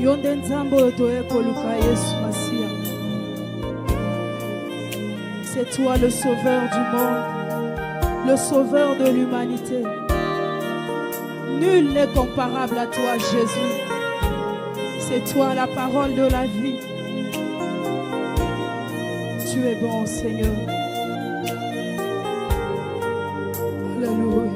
Yonde nzambo otoye koluka Yesu Masia. C'est toi le sauveur du monde, le sauveur de l'humanité. Nul n'est comparable à toi, Jésus. C'est toi la parole de la vie. Tu es bon, Seigneur. Alléluia.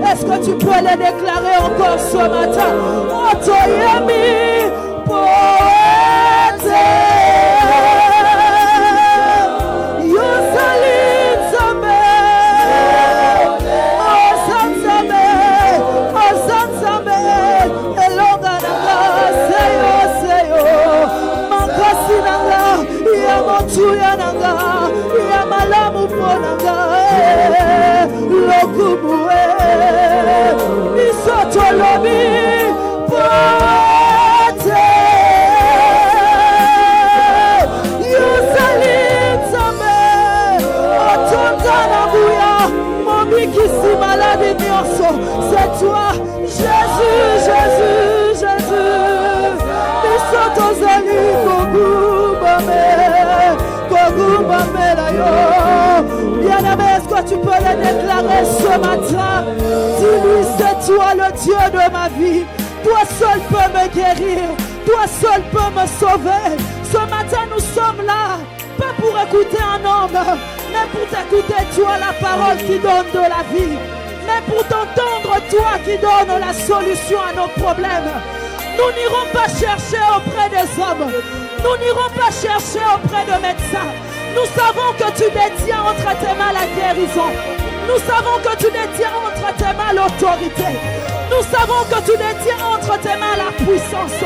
Est-ce que tu peux le déclarer encore ce matin? Otoyemi poete Yosali Nzambe Osanzambe Elonga nanga seyo Makasi nanga ya motuya nanga ya malamu po nanga Lokubuwe Isotolobi Pote Yosali Nzambe Otondana Bouya Mobikisi malade nyonso. C'est toi Jésus, Jésus, Jésus. Isotozali Kogubame la yo. Bien-aimé, est-ce que tu peux le déclarer ce matin? Dis-lui, c'est toi le Dieu de ma vie. Toi seul peux me guérir. Toi seul peux me sauver. Ce matin, nous sommes là, pas pour écouter un homme, mais pour t'écouter toi, la parole qui donne de la vie. Mais pour t'entendre toi qui donne donne la solution à nos problèmes. Nous n'irons pas chercher auprès des hommes. Nous n'irons pas chercher auprès de médecins. Nous savons que tu détiens entre tes mains la guérison. Nous savons que tu détiens entre tes mains l'autorité. Nous savons que tu détiens entre tes mains la puissance.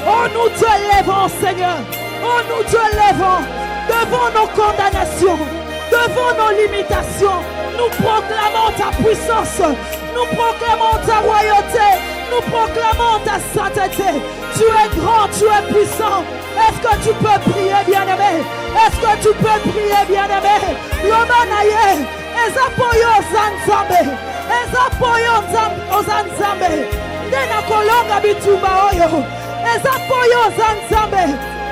Oh, nous te lèvons, Seigneur. Oh, nous te lèvons devant nos condamnations, devant nos limitations. Nous proclamons ta puissance. Nous proclamons ta royauté. Nous proclamons ta sainteté. Tu es grand, tu es puissant. Est-ce que tu peux prier, bien-aimé? Est-ce que tu peux prier, bien-aimé? Lomanaye, ezapoyo zanzambe, ezapoyo zanzambe, ndena kolonga bitumba oyo, ezapoyo zanzambe,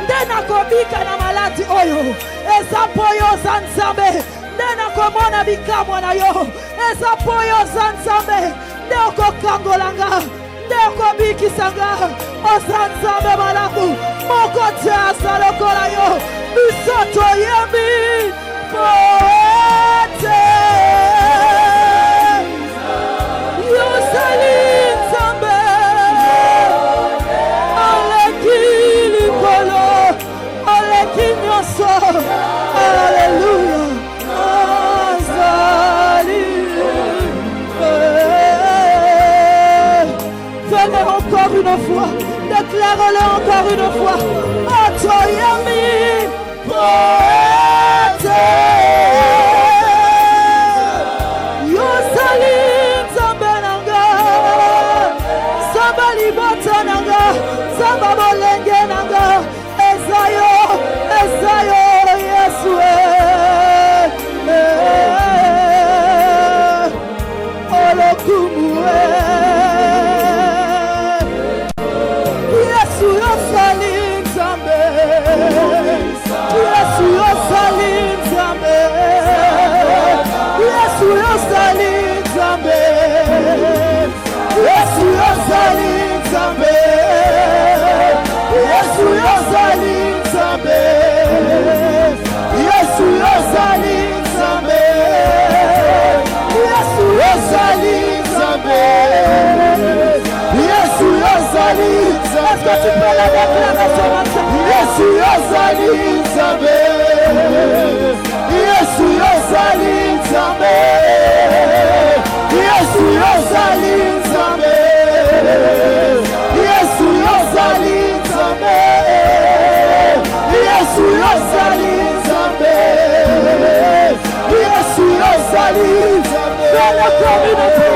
ndena kobika na maladi oyo, ezapoyo zanzambe, ndena komona bikamwa na yo, ezapoyo zanzambe, ndeko kangolanga, ndeko bikisanga, ozanzambe malamu, mokote asalokola yo, bisoto yemi, poete, yosali nzambe, aleki likolo, aleki nyoso, alleluia, azali. Venez encore une fois, déclare-le encore une fois. Atoyami, poete, yosali nzambe nanga, samba libota nanga, samba bolenge nanga, ezayo, ezayo, Yesu, olokumu, Yesu yosali nzambe, Yesu yosali nzambe, Yesu yosali nzambe, Yesu yosali nzambe, Yesu yosali nzambe, Yesu yosali nzambe, Yesu yosali nzambe, Yesu yosali. Est-ce que tu peux la déclarer ce matin? Yesu yosali nzambe, Yesu yosali nzambe, Yesu yosali nzambe, Yesu yosali nzambe, Yesu yosali nzambe, Yesu yosali nzambe. Fais la communauté.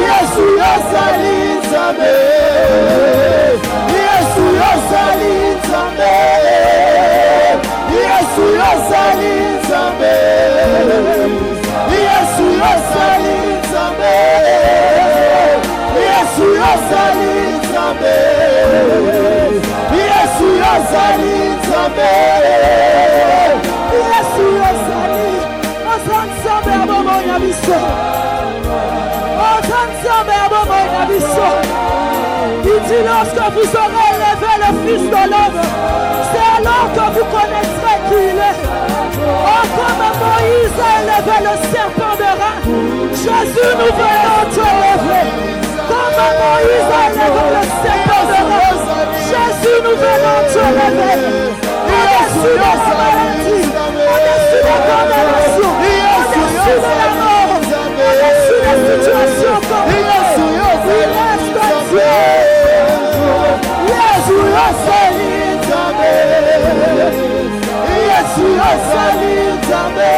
Yesu yosali nzambe, Yesu yosali nzambe, Yesu yosali nzambe, Yesu yosali nzambe, Yesu yosali nzambe, Yesu yosali nzambe, Yesu yosali. Ozanzambe abomo ya biso, ozanzambe abomo ya biso. Il dit lorsque vous aurez élevé le Fils de l'homme, c'est alors que vous connaîtrez qui il est. Oh, comme Moïse a élevé le serpent de rein, Jésus, nous venons te lever. Comme Moïse a élevé le serpent de rein, Jésus, nous venons te lever. Au-dessus de la maladie, au-dessus des condamnations, au-dessus de la mort, au-dessus des situations complexes, il reste Dieu. Yesu yosali nzambe, Yesu yosali nzambe,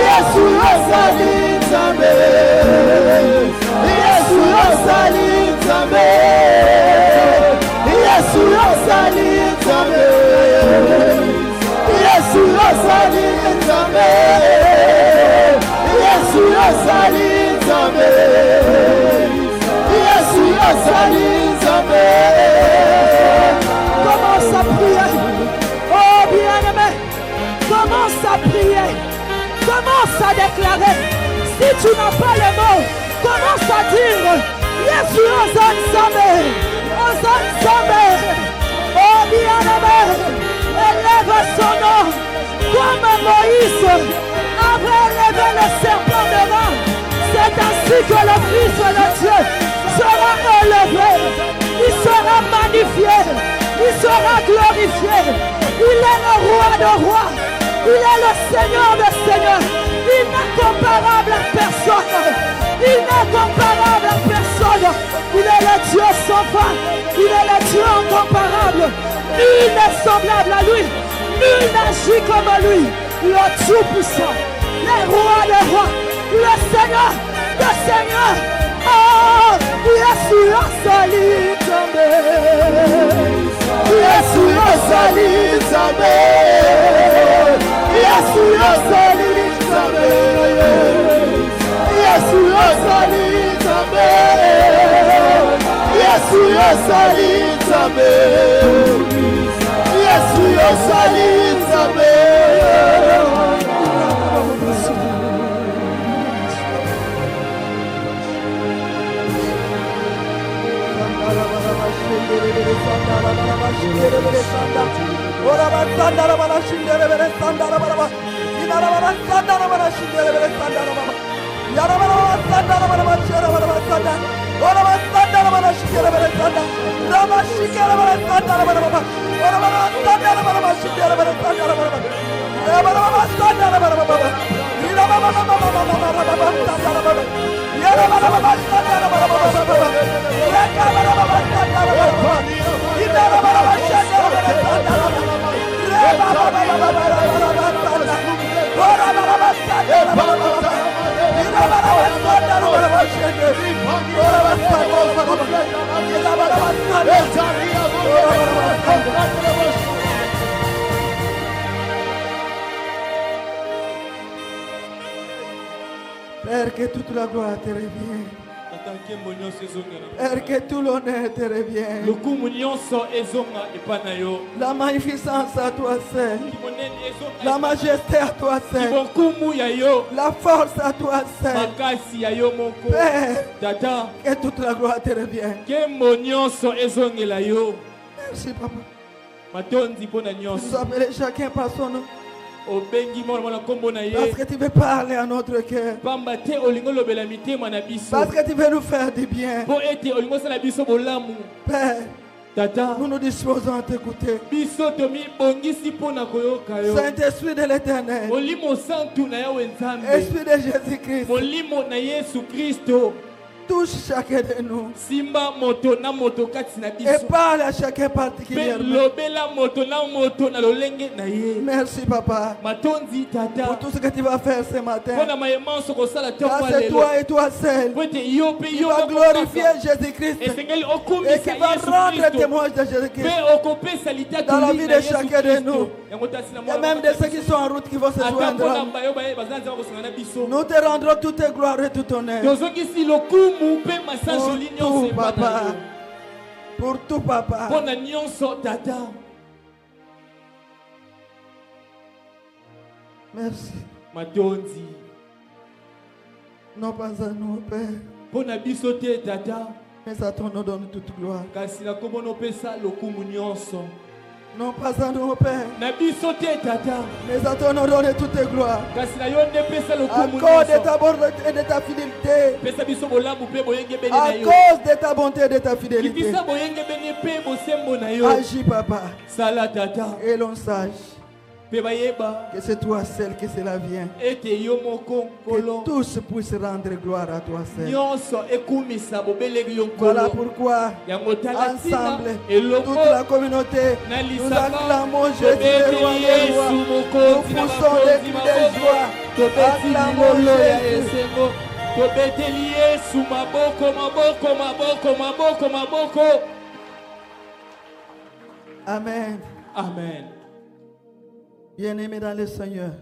Yesu yosali nzambe, Yesu yosali nzambe, Yesu yosali nzambe, Yesu yosali nzambe, Yesu yosali nzambe, Yesu yosali nzambe. Commence à prier. Oh bien-aimé, commence à prier. Commence à déclarer. Si tu n'as pas les mots, commence à dire Yesu yosali nzambe. Oh bien-aimé, élève son nom comme Moïse avait élevé le serpent de rein. C'est ainsi que le Fils notre le Dieu sera élevé, il sera magnifié, il sera glorifié. Il est le roi de rois, il est le Seigneur de seigneurs. Il n'est comparable à personne, il n'est comparable à personne. Il est le Dieu sans fin, il est le Dieu incomparable. Nul n'est semblable à lui, nul n'agit comme lui. Le Tout-Puissant, le roi des rois, le Seigneur des seigneurs. Oh, Yesu asali Nzambe, Yesu asali Nzambe, Yesu asali Nzambe, Yesu asali Nzambe, Yesu asali Nzambe, Yesu asali Nzambe. Père, que toute la gloire te revient. Père, que tout l'honneur te revient. La magnificence à toi seul. La majesté à toi seul. La force à toi seul. Père, que toute la gloire te revient. Merci, papa. Nous appelons chacun par son nom. Parce que tu veux parler à notre cœur. Parce que tu veux nous faire du bien. Père, nous nous disposons à t'écouter. Saint-Esprit de l'Éternel, Esprit de Jésus-Christ, touche chacun de nous et parle à chacun particulièrement. Merci, papa, pour tout ce que tu vas faire ce matin. Car c'est toi et toi seul qui va glorifier Jésus-Christ et qui va rendre témoignage de Jésus-Christ dans la vie de chacun de nous et même de ceux qui sont en route qui vont se joindre. Nous te rendrons toute gloire et tout honneur. Pour tout, papa. Pour tout, papa. Merci. Non pas à nous, Père, mais à ton nom donne toute gloire. Non pas à nous, Père, mais à ton nom donne toute gloire. À cause de ta bonté et de ta fidélité. À cause de ta bonté et de ta fidélité. Agis, papa. Et l'on sache que c'est toi seul que cela vient. Que tous puissent rendre gloire à toi seul. Voilà pourquoi, ensemble, toute la communauté, nous acclamons Jésus, le roi des rois. Nous poussons des cris de joie. Acclamons Jésus. Amen. Amen. Bien-aimés dans le Seigneur,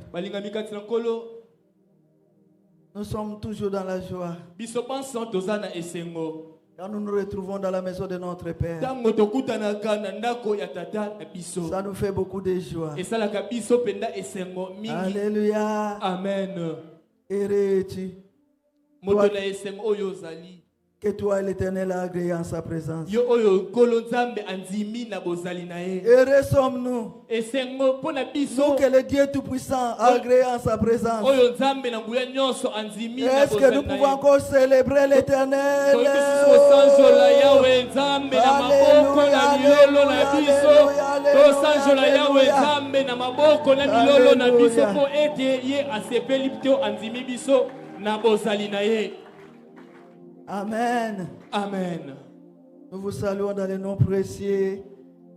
nous sommes toujours dans la joie. Quand nous nous retrouvons dans la maison de notre Père, ça nous fait beaucoup de joie. Alléluia. Amen. Heureux es-tu, que toi, l'Éternel, a agréé en sa présence. Yo oyo nkolo nzambe anzimi na bozali na ye. Heureux sommes-nous. Esengo pona biso. Nous que le Dieu Tout-Puissant a agréé en sa présence. Oyo nzambe na nguya nyonso anzimi na Est-ce que nous bozali na pouvons ye. encore célébrer l'Éternel? Tosanjola Yahweh nzambe na maboko na milolo na biso. Tosanjola Yahweh nzambe na maboko na milolo na biso po ete ye asepeli to anzimi biso na bozali na ye. Amen. Amen. Nous vous saluons dans le nom précieux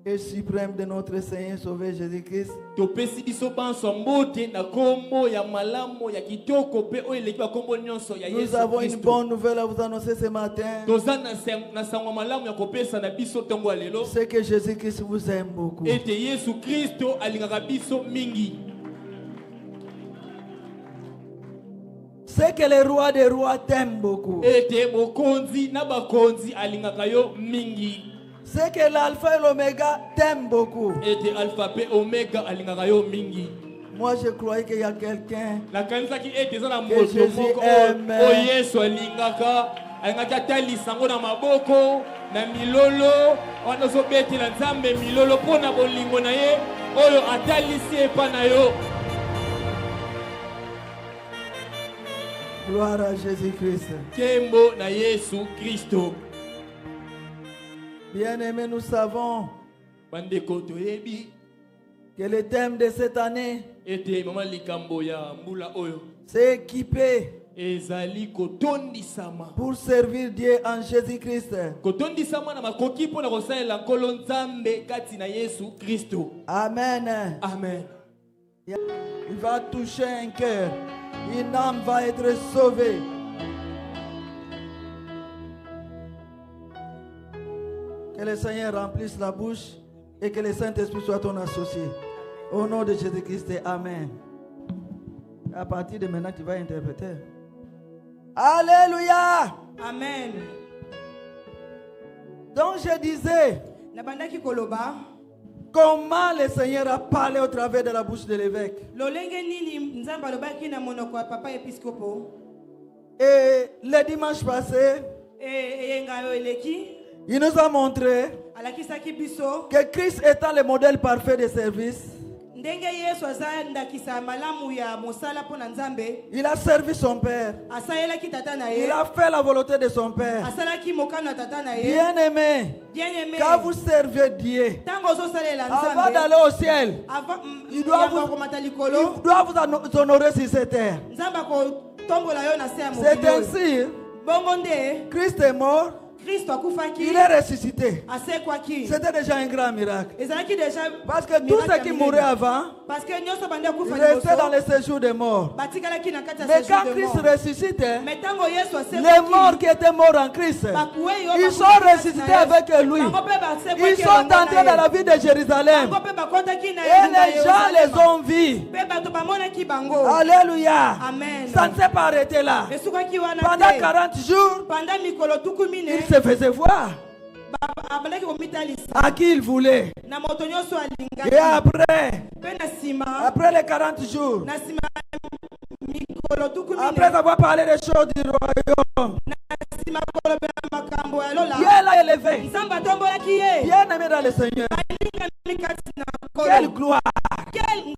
et suprême de notre Seigneur Sauveur Jésus-Christ. Topesi biso banso mbote na kombo ya malamu ya kitoko pe o eleki ba kombo nyonso ya Yesu. Nous avons une bonne nouvelle à vous annoncer ce matin. Tozana na sangwa malamu ya kopesa na biso tongo lelo. C'est que Jésus-Christ vous aime beaucoup. Ete Yesu Kristo alingaka biso mingi. C'est que le roi des rois t'aime beaucoup. Ete mokonzi na bakonzi alingaka yo mingi. C'est que l'alpha et l'oméga t'aime beaucoup. Ete alpha pe omega alingaka yo mingi. Moi je croyais qu'il y a quelqu'un La kanisa ki ete zana que moto Jésus moko aime. o Yesu alingaka talisa ngo na maboko na milolo wana so betela nzambe milolo pona bolingo na ye oyo atalisi epa na yo. Gloire à Jésus-Christ. Kembo na Yesu Kristo. Bien-aimés, nous savons Bandeko toyebi que le thème de cette année, ete mama likambo ya mbula oyo c'est équipé ezali kotondisama. pour servir Dieu en Jésus-Christ. Kotondisama na makoki pona kosalela nkolo nzambe kati na Yesu Kristo. Amen. Amen. Il va toucher un cœur. Une âme va être sauvée. Que le Seigneur remplisse la bouche et que le Saint-Esprit soit ton associé. Au nom de Jésus-Christ, Amen. À partir de maintenant, tu vas interpréter. Alléluia. Amen. Donc je disais, Nabandaki koloba. comment le Seigneur a parlé au travers de la bouche de l'évêque. Lolenge nini nzamba lobaki na monoko ya papa episkopo. Et le dimanche passé, Eyenga eleki. il nous a montré Alakisaki biso. que Christ étant le modèle parfait de service, Ndenge Yesu aza ndakisa malamu ya mosala pona nzambe. il a servi son Père. Asayelaki tata na ye. Il a fait la volonté de son Père. Asalaki mokano tata na ye. Bien-aimé, Bien-aimé. quand vous servez Dieu, Tango ozosalela avant nzambe. d'aller au ciel, Avant il doit vous honorer sur cette terre. nzamba ko tombola yo na se ya C'est mokili. ainsi, Bongo nde Christ est mort, Kristo akufaki. il est ressuscité. Asekwaki. C'était déjà un grand miracle. Ezalaki déjà Parce que tous ceux qui mouraient avant, parce que nyonso bande ils akufa restaient dans liboso. le séjour des morts. Batikalaki na kati ya Mais séjour quand de Christ mort. ressuscitait, Mais tango Yesu les morts asekwaki. qui étaient morts en Christ, Bakuwe yo ils bakufa sont na ressuscités Yesu. avec lui. Bango pe basekwaki Ils sont entrés dans la ville de Jérusalem. Bango pe bakotaki na Et engumba les ya gens les Yerusalema. ont vus. Pe bato bamonaki bango. Alléluia. Amen. Ça ne s'est pas arrêté là. Esukaki wana Pendant te. 40 jours, Pendant mikolo tuku il mine. se faisait voir Abandaki komitalisa. à qui il voulait. Na moto nyonso alingaki. Et après Pe na sima. les 40 jours, Na sima mikolo tuku mine. après avoir parlé des choses du royaume, Sima kolobe makambo ya lola. Dieu l'a élevé. Nzamba tombolaki ye. Bien aimé dans le Seigneur. Alingami kati na Quelle kolo. gloire. Quel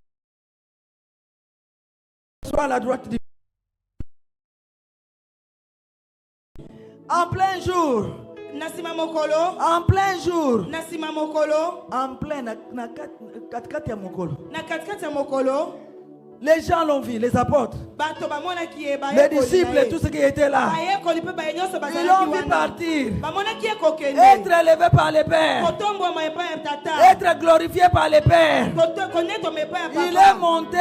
Soit à la droite du. En plein jour. nasima mokolo. En plein jour. Nasima mokolo. En plein, na katikati ya mokolo. Na katikati ya mokolo. Les gens l'ont vu, les apôtres, Bato bamonaki ye ba les disciples, tous ceux qui étaient là. Bayekoli pe bayenyoso Ils bazalaki l'ont vu wana. partir, Bamonaki ye kokende. être élevé par les pères, Kotombwama epai ya tata. être glorifié par les pères. Konetoma epai ya Il est papa. monté,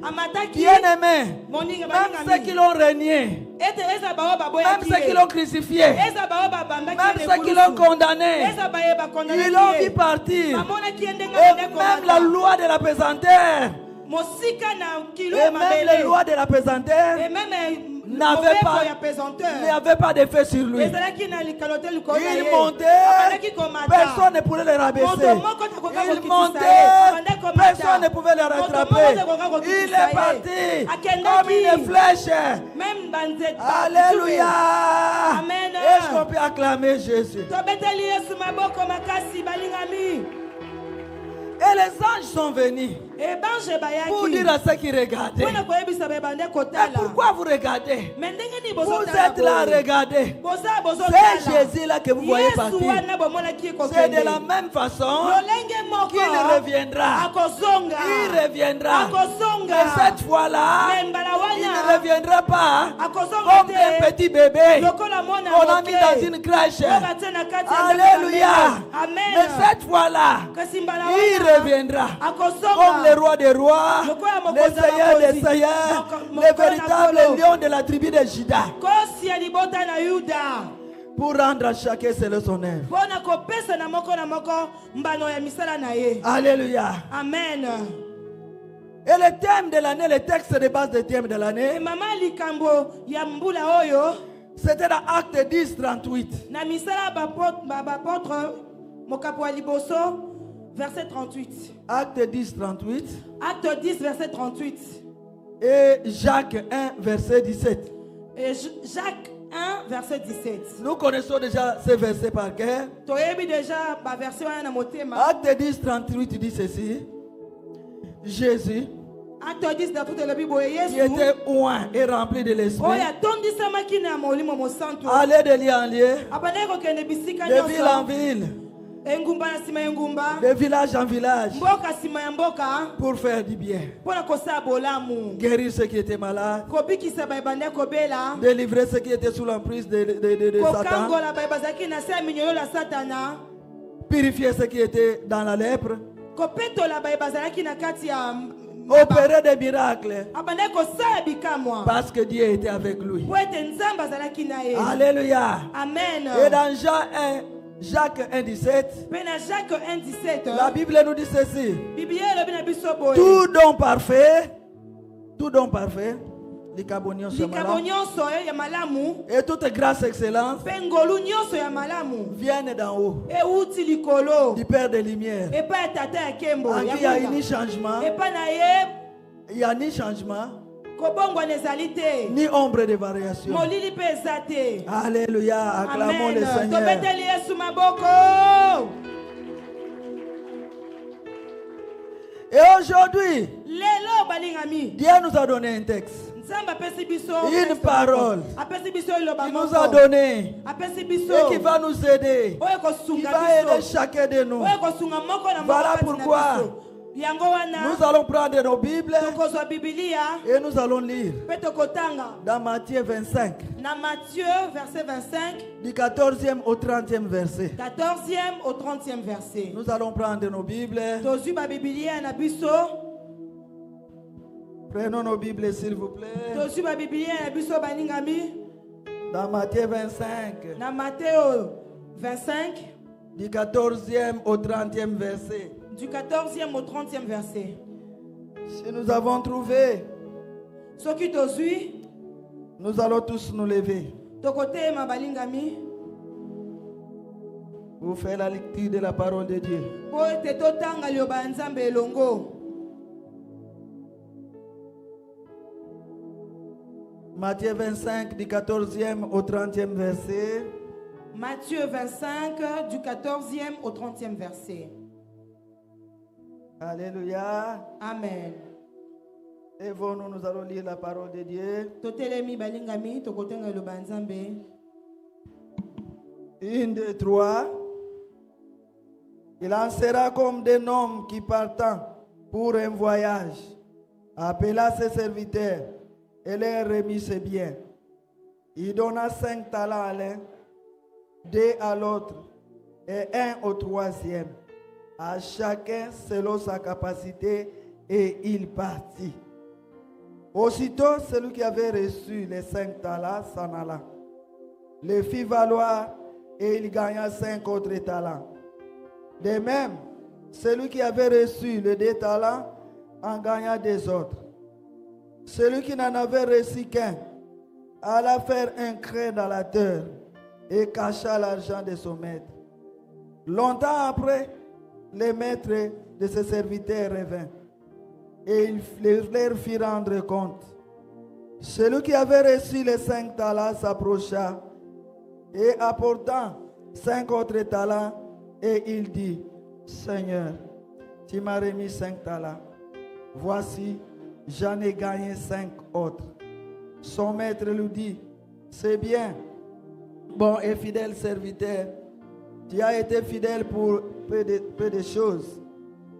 Amataki. bien aimé. Moninga Même ceux balingami. qui l'ont régné, Ete eza bawo même baboyaki ceux qui ye. l'ont crucifié, Eza bawo babambaki même ye ceux qui nekulusu. l'ont condamné, Eza baye bakondamaki ils l'ont vu ye. partir. Bamonaki ye ndenge Et bande même la komata. loi de la pesanteur, Mosika na kilo et ya même les mabele. lois de la pesanteur Et même n'avaient pas, ya pesanteur. n'avaient pas d'effet sur lui. Ezalaki na likalo te likolo na Il ye. montait, Abandaki komata. personne ne pouvait le rabaisser. Moto moko takoka Il kokitisa montait, ye. Abandaki komata. personne ne pouvait le Moto rattraper. moko takoka kokitisa Il ye. est parti Akendaki. comme une flèche. Même banzeta. Alléluia. Amen. Est-ce qu'on peut acclamer Jésus. Tobeteli Yesu maboko makasi balingami. Et les anges sont venus Ebange bayaki. pour dire à ceux qui regardaient. Pona koyebisa bebande Et kotala. pourquoi vous regardez? Mais ndenge ni Vous bozotala êtes là, boye. regardez. Boza C'est Jésus-là que vous voyez Yesu partir. wana bomonaki C'est kokende. de la même façon Lolenge moko. qu'il reviendra. Akozonga. Il reviendra. Akozonga. Mais cette fois-là, Mais mbala il wana. ne reviendra pas Akozonga comme te. un petit bébé Lokola mwana qu'on a moke. mis dans une crèche. Oba te na kati ya ndako Alléluia. ya Amen. Mais cette fois-là, Kasi mbala il wana. reviendra Akozonga. comme le roi des rois, le Seigneur des seigneurs, le véritable lion de la tribu de Juda, Kosi ya libota na Yuda. pour rendre à chacun selon son œuvre. Pona kopesa na moko mbano ya misala na ye. Alléluia. Amen. Et le thème de l'année, le texte de base du thème de l'année, Mama likambo ya mbula oyo c'était dans Acte 10, 38. na misala bapôtre mokapo ya liboso verset 38. Acte 10, 38. Acte 10 verset 38. Et Jacques 1, verset 17. Et Jacques 1 verset 17. Nous connaissons déjà ces versets par cœur. Toyebi déjà ba verset wana na motema. Acte 10, 38 dit ceci. Jésus, Acte 10 dans toute la Bible Yesu. qui était oint et rempli de l'esprit, Oya tondisama kina molimo mosantu. allait de lieu en lieu, Abane ko kende bisika de ville en nyonso. ville, Engumba na sima engumba. de village en village, Mboka sima ya mboka. pour faire du bien, Pona kosa bolamu. guérir ceux qui étaient malades, Kobikisa ba ebande kobela. délivrer ceux qui étaient sous l'emprise de Satan, Kokangola ba ebazaki na se minyolo la satana. purifier ceux qui étaient dans la lèpre, Kopetola ba ebazaki na kati ya opérer des miracles, abande kosa bikamwa. parce que Dieu était avec lui. Po ete nzambe azalaki na ye. Alléluia. Amen. Et dans Jacques 1, 17, Pe na Jacques 1 17. la Bible nous dit ceci. Biblia elobi na biso boye. Tout don parfait, likabo nyonso ya Likabo malamu, nyonso ya malamu. et toute grâce excellence Pe ngolu nyonso ya malamu. viennent d'en haut, Euti likolo. du Père des Lumières. Epa ya tata ya kembo. En qui il y a ni changement, Epa na ye il n'y a ni changement, kobongwana ezali te. ni ombre de variation. Molili pe eza te. Alléluia, acclamons le Amen. Seigneur. Tobeteli Yesu maboko. Et aujourd'hui, Lelo balingami. Dieu nous a donné un texte, Nzambe apesi biso une parole apesi biso iloba qui nous moko. a donné Apesi biso et qui va nous aider, oyo qui kosunga va aider biso. chacun de nous. Oyo kosunga moko na moko Voilà kati na pourquoi biso. Yango wana nous allons prendre nos Bibles tokozwa Biblia et nous allons lire pe tokotanga dans Matthieu 25, na Matthieu verset 25, du 14e au 30e verset. 14e au 30e verset. Nous allons prendre nos Bibles. Tozwi ba Biblia na biso. Prenons nos Bibles, s'il vous plaît. Tozwi ba Biblia na biso baningami Dans Matthieu 25, na Matthéo 25 du 14e au 30e verset. du 14e au 30e verset. Si nous avons trouvé, Soki tozwi nous allons tous nous lever tokotema balingami pour faire la lecture de la parole de Dieu. po ete totanga liloba ya Nzambe elongo. Matthieu 25, du 14e au 30e verset. Matthieu 25 du 14e au 30e verset. Alléluia. Amen. Et nous allons lire la parole de Dieu. Totelemi balingami tokotenga liloba ya Nzambe. 1, 2, 3. Il en sera comme d'un homme qui partant pour un voyage, appela ses serviteurs et leur remit ses biens. Il donna 5 talents à l'un, 2 à l'autre et 1 au troisième, à chacun selon sa capacité, et il partit. Aussitôt, celui qui avait reçu les 5 talents s'en alla, le fit valoir et il gagna 5 autres talents. De même, celui qui avait reçu les 2 talents en gagna 2 autres. Celui qui n'en avait reçu qu'un alla faire un creux dans la terre et cacha l'argent de son maître. Longtemps après, le maître de ses serviteurs revint et il leur fit rendre compte. Celui qui avait reçu les 5 talents s'approcha et apportant 5 autres talents, et il dit, Seigneur, tu m'as remis 5 talents. Voici, j'en ai gagné 5 autres. Son maître lui dit, c'est bien, bon et fidèle serviteur. Tu as été fidèle pour peu de choses.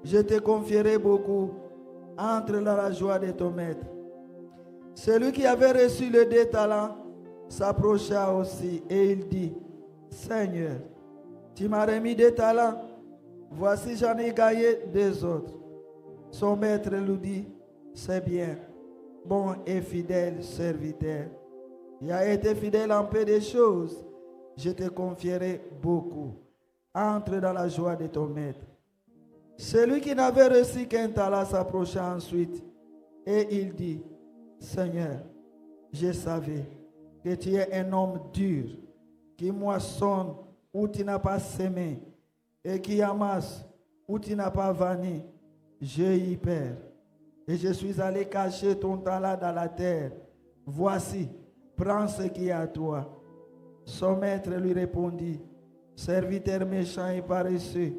Je te confierai beaucoup. Entre dans la joie de ton maître. Celui qui avait reçu les 2 talents s'approcha aussi et il dit, Seigneur, tu m'as remis 2 talents. Voici, j'en ai gagné 2 autres. Son maître lui dit, c'est bien, bon et fidèle serviteur. Tu as été fidèle en peu de choses. Je te confierai beaucoup. Entre dans la joie de ton maître. Celui qui n'avait reçu qu'un talent s'approcha ensuite et il dit, Seigneur, je savais que tu es un homme dur, qui moissonne où tu n'as pas semé et qui amasse où tu n'as pas vanné. J'ai eu peur et je suis allé cacher ton talent dans la terre. Voici, prends ce qui est à toi. Son maître lui répondit, serviteur méchant et paresseux,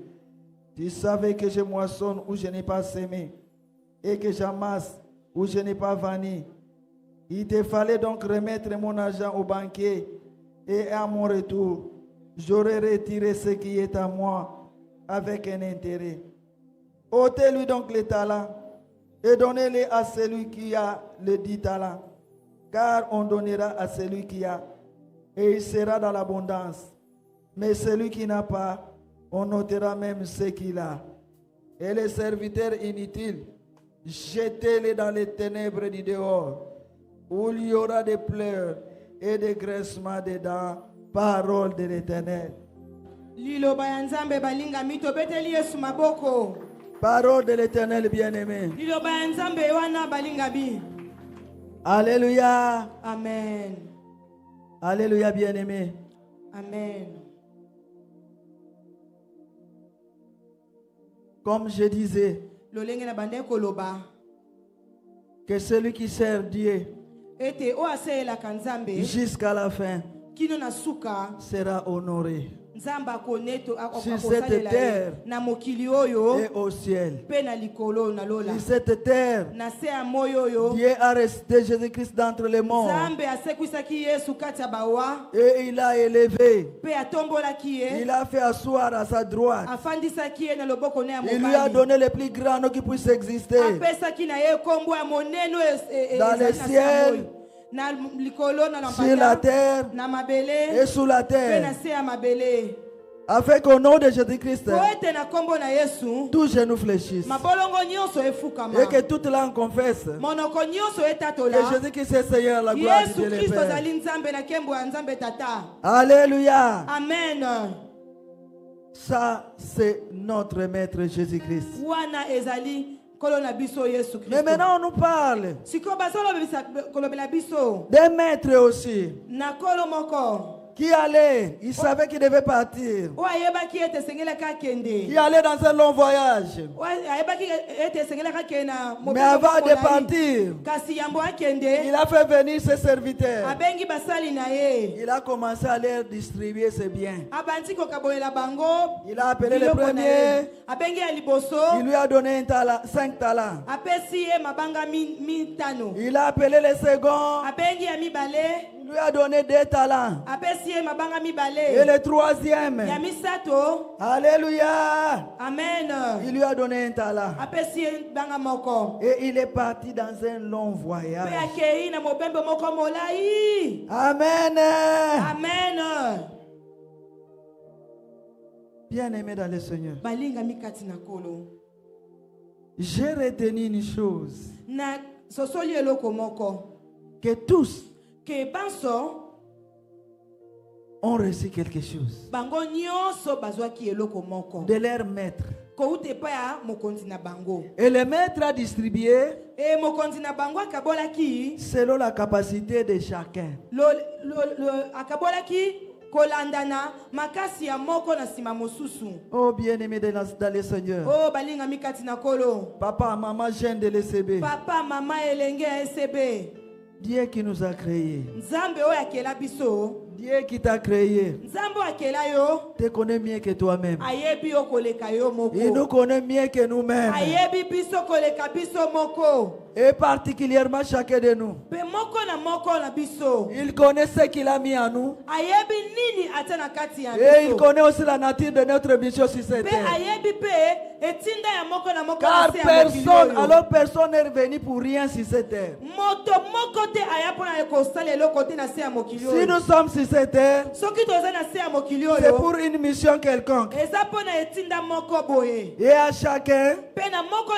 tu savais que je moissonne où je n'ai pas semé et que j'amasse où je n'ai pas vanné. Il te fallait donc remettre mon argent au banquier et à mon retour, j'aurais retiré ce qui est à moi avec un intérêt. Ôtez-lui donc les talents et donnez-les à celui qui a les 10 talents, car on donnera à celui qui a et il sera dans l'abondance. Mais celui qui n'a pas, on ôtera même ce qu'il a. Et les serviteurs inutiles, jetez-les dans les ténèbres du dehors, où il y aura des pleurs et des graissements des dents. Parole de l'Éternel. Parole de l'Éternel bien-aimé. Alléluia. Amen. Alléluia bien-aimé. Amen. Comme je disais, que celui qui sert Dieu jusqu'à la fin sera honoré sur cette terre et au ciel. Sur cette terre, Dieu a resté Jésus-Christ d'entre les morts et il a élevé, il a fait asseoir à sa droite, il lui a donné le plus grand nom qui puisse exister dans le ciel, sur la terre et sous la terre, afin qu'au nom de Jésus-Christ, tous genoux fléchissent et que toute langue confesse que Jésus-Christ est Seigneur, la gloire de Dieu le Père. Alléluia. Amen. Ça, c'est notre Maître Jésus-Christ. Mais maintenant, on nous parle des maîtres aussi qui allait, il savait qu'il devait partir, qui allait dans un long voyage. Mais avant de partir, il a fait venir ses serviteurs. Il a commencé à leur distribuer ses biens. Il a appelé le premier, il lui a donné 5 talents. Il a appelé le second, il lui a donné 2 talents. Et le troisième, alléluia, amen, il lui a donné 1 talent. Et il est parti dans un long voyage. Amen. Amen. Bien-aimé dans le Seigneur, j'ai retenu une chose, que tous ont reçu quelque chose de leur maître. Et le maître a distribué selon la capacité de chacun. Oh bien-aimé dans le Seigneur, papa, maman, jeune de l'ECB, Dieu qui nous a créés, Dieu qui t'a créé Nzambo akela yo. te connaît mieux que toi-même. Ayebi yo koleka yo moko. Il nous connaît mieux que nous-mêmes. Ayebi biso koleka biso moko. Et particulièrement chacun de nous. Pe moko na biso. Il connaît ce qu'il a mis en nous. Ayebi nini atana kati ya biso. Et il connaît aussi la nature de notre mission sur cette Pe terre. ayebi pe etinda ya moko na moko. Car personne n'est venu pour rien sur cette terre. Moto moko te ayapona ekosala eloko te na se ya mokili oyo. Si nous sommes sur cette terre, Soki toza na se ya mokili oyo. c'est pour une mission quelconque. Eza pona etinda moko boye. Et à chacun, Pe na moko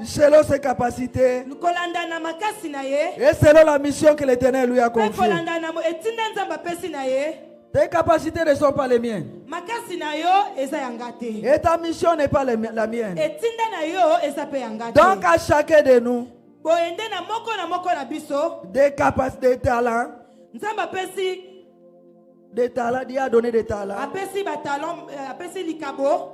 selon ses capacités, kolanda na makasi na ye. et selon la mission que l'Éternel lui a Pe confiée. kolanda na etinda nzamba pesi na ye. Tes capacités ne sont pas les miennes. Makasi na yo eza yanga te. Et ta mission n'est pas la mienne. Etinda na yo eza pe yanga te. Donc à chacun de nous, boyende na moko na biso. des capacités, des talents, Nzamba pesi Dieu a donné des talents apesi batalon apesi likabo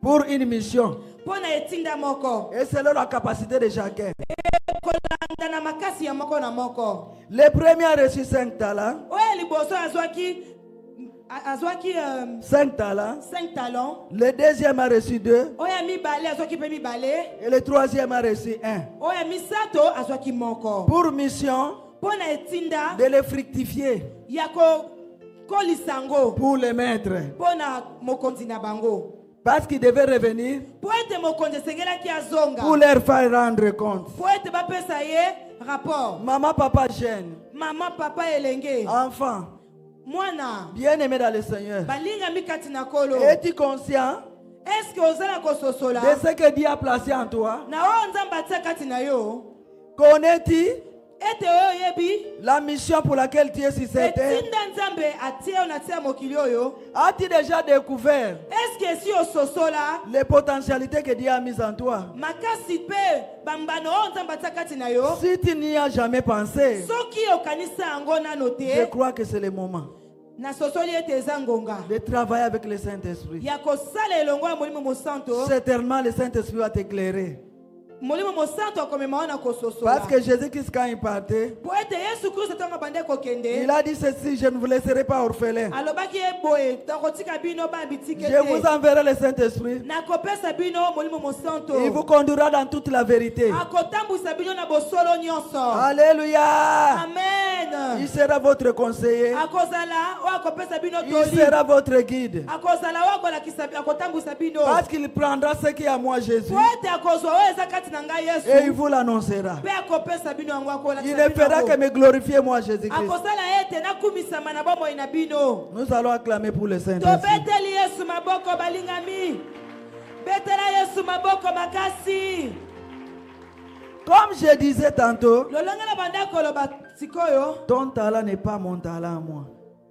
pour une mission. pona etinda moko. Et selon la capacité de chacun. Kolanda na makasi ya moko na moko. Le premier a reçu 5 talents. Oya liboso azwaki 5 talents. 5 talents. Le deuxième a reçu 2. Oya mibale azwaki pe mibale. Et le troisième a reçu 1. Oya misato azwaki moko. Pour mission Pona etinda de les fructifier. ya kolisango. Pour les mettre. Pona mokonzi na bango. Parce qu'ils devaient revenir Po ete mokonzi esengelaki azonga. pour leur faire rendre compte. Po ete bapesa ye rapport. Maman, papa, jeune, Mama papa elenge. enfant, Mwana bien-aimé dans le Seigneur. balingami kati na kolo. Es-tu conscient Est-ce que ozala kososola? de ce que Dieu a placé en toi? Na oyo nzambe atia kati na yo. Connais-tu Ete oyo yebi. la mission pour laquelle tu es sur cette terre? Etinda nzambe atia yo na tia mokili oyo. As-tu déjà découvert Est-ce que si ososola les potentialités que Dieu a mises en toi? makasi pe bambano oyo nzambe atia kati na yo? Si tu n'y as jamais pensé, Soki okanisa yango nano je te. crois que c'est le moment Na sosoli ete eza ngonga. de travailler avec le Saint-Esprit. Ya kosala elongo ya molimo mosanto. Certainement, le Saint-Esprit va t'éclairer. Molimo mosanto akomema na kososola. Parce que Jésus-Christ, quand il partait, Po ete Yesu Kristo tanga bande kokende. il a dit ceci: je ne vous laisserai pas orphelin. Alobaki boye takotika bino ba bitike Je vous te. enverrai le Saint-Esprit. Nakopesa bino molimo mosanto. Il vous conduira dans toute la vérité. Akotambusa bino na bosolo nyonso. Alléluia. Amen. Il sera votre conseiller. Akozala o akopesa bino Il toli. sera votre guide. Akozala o akolakisa akotambusa bino. Parce qu'il prendra ce qui est à moi, Jésus, Po ete akozwa o eza kati na ngai et il Yesu. vous l'annoncera. Pe akopesa bino yango Il akolakisa ne bino fera yango. que me glorifier, moi, Jésus-Christ. Akosala ete nakumisama na bomoi na bino. Nous allons acclamer pour le Saint-Esprit. Tobeteli Yesu maboko balingami. Betela Yesu maboko makasi. Comme je disais tantôt, Lolonga na banda koloba sikoyo. ton talent n'est pas mon talent à moi.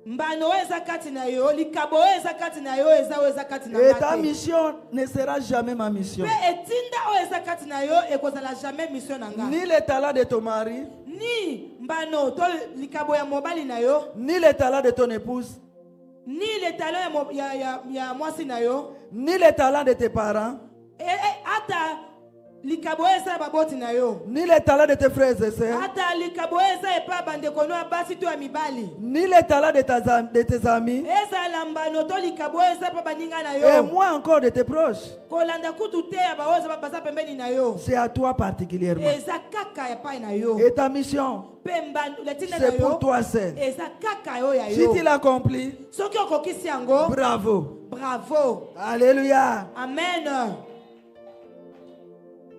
Mbano eza kati na yo, likabo eza kati na yo, eza kati na Et ta ngate. mission ne sera jamais ma mission. Pe etinda o eza kati na yo, ekozala jamais mission na nga. Ni le talent de ton mari, Ni mbano to likabo ya mobali na yo, ni le talent de ton épouse, ni le talent ya mwasi na yo, ni le talent de tes parents, ata likabo eza baboti na yo. ni le talent de tes frères et sœurs, Ata likabo eza epa bandeko no abasi to ya mibali. ni le talent de tes amis, Eza lambano to likabo eza pa baninga na et yo. moins encore de tes proches. Kolanda kutu te ya baoza baza pembeni na yo. C'est à toi particulièrement. Eza kaka ya pa na yo. Et ta mission, Pe mbando letinda na c'est pour yo. toi seul. Eza kaka yo ya Si yo. tu l'accomplis, Soki okokisi yango, bravo. bravo. Alléluia. Amen.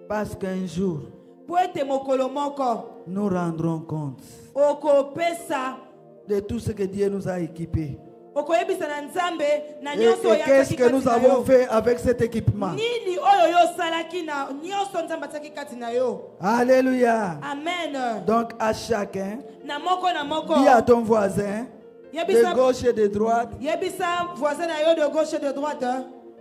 Parce qu'un jour, Po ete mokolo moko nous rendrons compte okopesa de tout ce que Dieu nous a équipé. okoyebisa na Nzambe na Et nyonso qu'est-ce oyaki que nous kati na avons yo. fait avec cet équipement? Nini oyo yo salaki na nyonso Nzambe ataki kati na yo. Alléluia. Amen. Donc à chacun, Na moko na moko. dis à ton voisin, de Yebisa gauche et de droite, voisin na yo de gauche et de droite.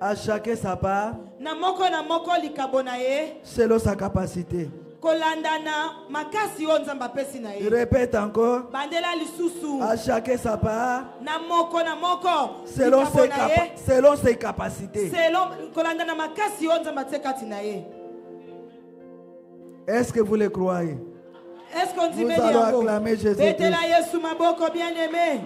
à chacun sa part, Na moko likabo na ye. selon sa capacité. Kolanda na makasi o Nzambe apesi na ye. Répète encore, Bandela lisusu. à chacun sa part, Na moko selon likabo na ye. selon ses capacités. Selon kolanda na makasi o Nzambe atie kati na ye. Est-ce que vous le croyez? Est-ce qu'on dit Nous allons acclamer Jésus. Betela Yesu maboko bien-aimé.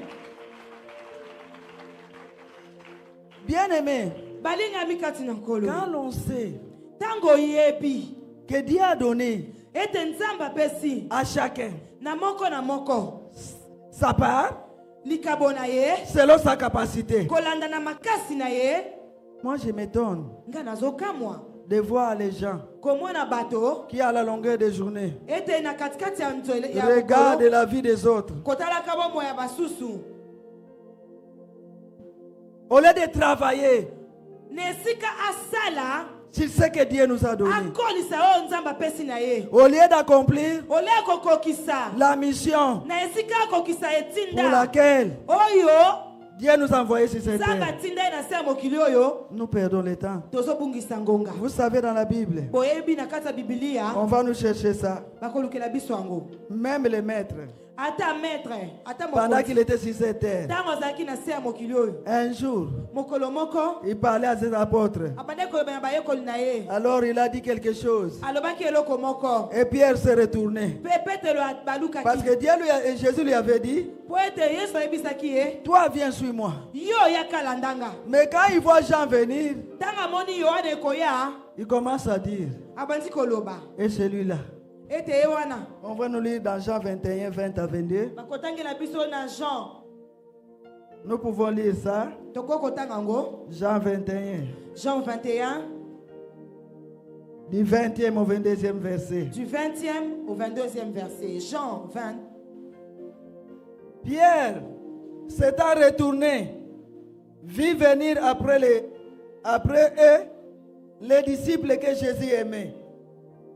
Bien-aimé, Balinga mikati na nkolo. quand l'on sait Tango yebi. que Dieu a donné Ete nzamba pesi. à chacun Na moko. sa part, Likabo na ye. selon sa capacité. Kolanda na makasi na ye. Moi, je m'étonne Nga nazokamwa. de voir les gens Komona bato. qui, à la longueur des journées, Ete na katikati ya nzole ya regardent mokolo. la vie des autres. Kotala kabomo ya basusu. Au lieu de travailler, Nesika asala. sur ce que Dieu nous a donné. Akolisa o nzamba pesi na ye. Au lieu d'accomplir Ole kokokisa. la mission Na esika kokisa etinda. pour laquelle Oyo. Dieu nous a envoyés sur cette Nzamba terre, tinda na se mokili oyo. nous perdons le temps. Tozobungisa ngonga. Vous savez, dans la Bible, Boyebi na kata Biblia. on va nous chercher ça. Bakolukela biso yango. Même les maîtres, Ata maître, ata pendant mokonzi. qu'il était sur cette terre, Tango azalaki na se ya mokili oyo. un jour, Mokolo moko. il parlait à ses apôtres. Abande koyeba na bayekoli na ye. Alors il a dit quelque chose. Alobaki eloko moko. Et Pierre s'est retourné. Pe Petelo balukaki. Parce que Jésus lui avait dit, Po ete Yesu ayebisaki ye. toi viens, suis-moi. Yo yaka landanga. Mais quand il voit Jean venir, Tango amoni Yohane ekoya. il commence à dire, Abandi koloba. et celui-là. Ete ye wana. On va nous lire dans Jean 21, 20 à 22. Bakotangela biso na Jean. Nous pouvons lire ça. Toko kotanga ngo. Jean 21, Jean 21. du 20e au 22e verset. Du 20e au 22e verset. Jean 20. Pierre, s'étant retourné, vit venir après eux les disciples que Jésus aimait.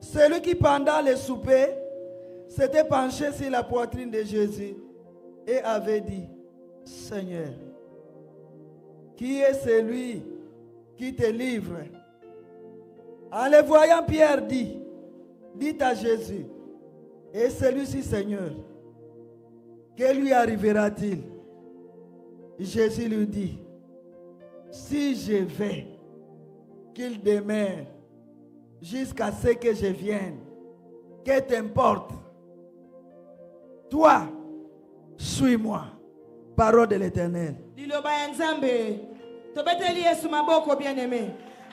Celui qui, pendant le souper, s'était penché sur la poitrine de Jésus et avait dit, Seigneur, qui est celui qui te livre? En le voyant, Pierre dit à Jésus, et celui-ci, Seigneur, que lui arrivera-t-il? Jésus lui dit, si je vais, qu'il demeure jusqu'à ce que je vienne, que t'importe? Toi, suis-moi. Parole de l'Éternel. Liloba ya Nzambe. Tobeteli Yesu maboko bien-aimé.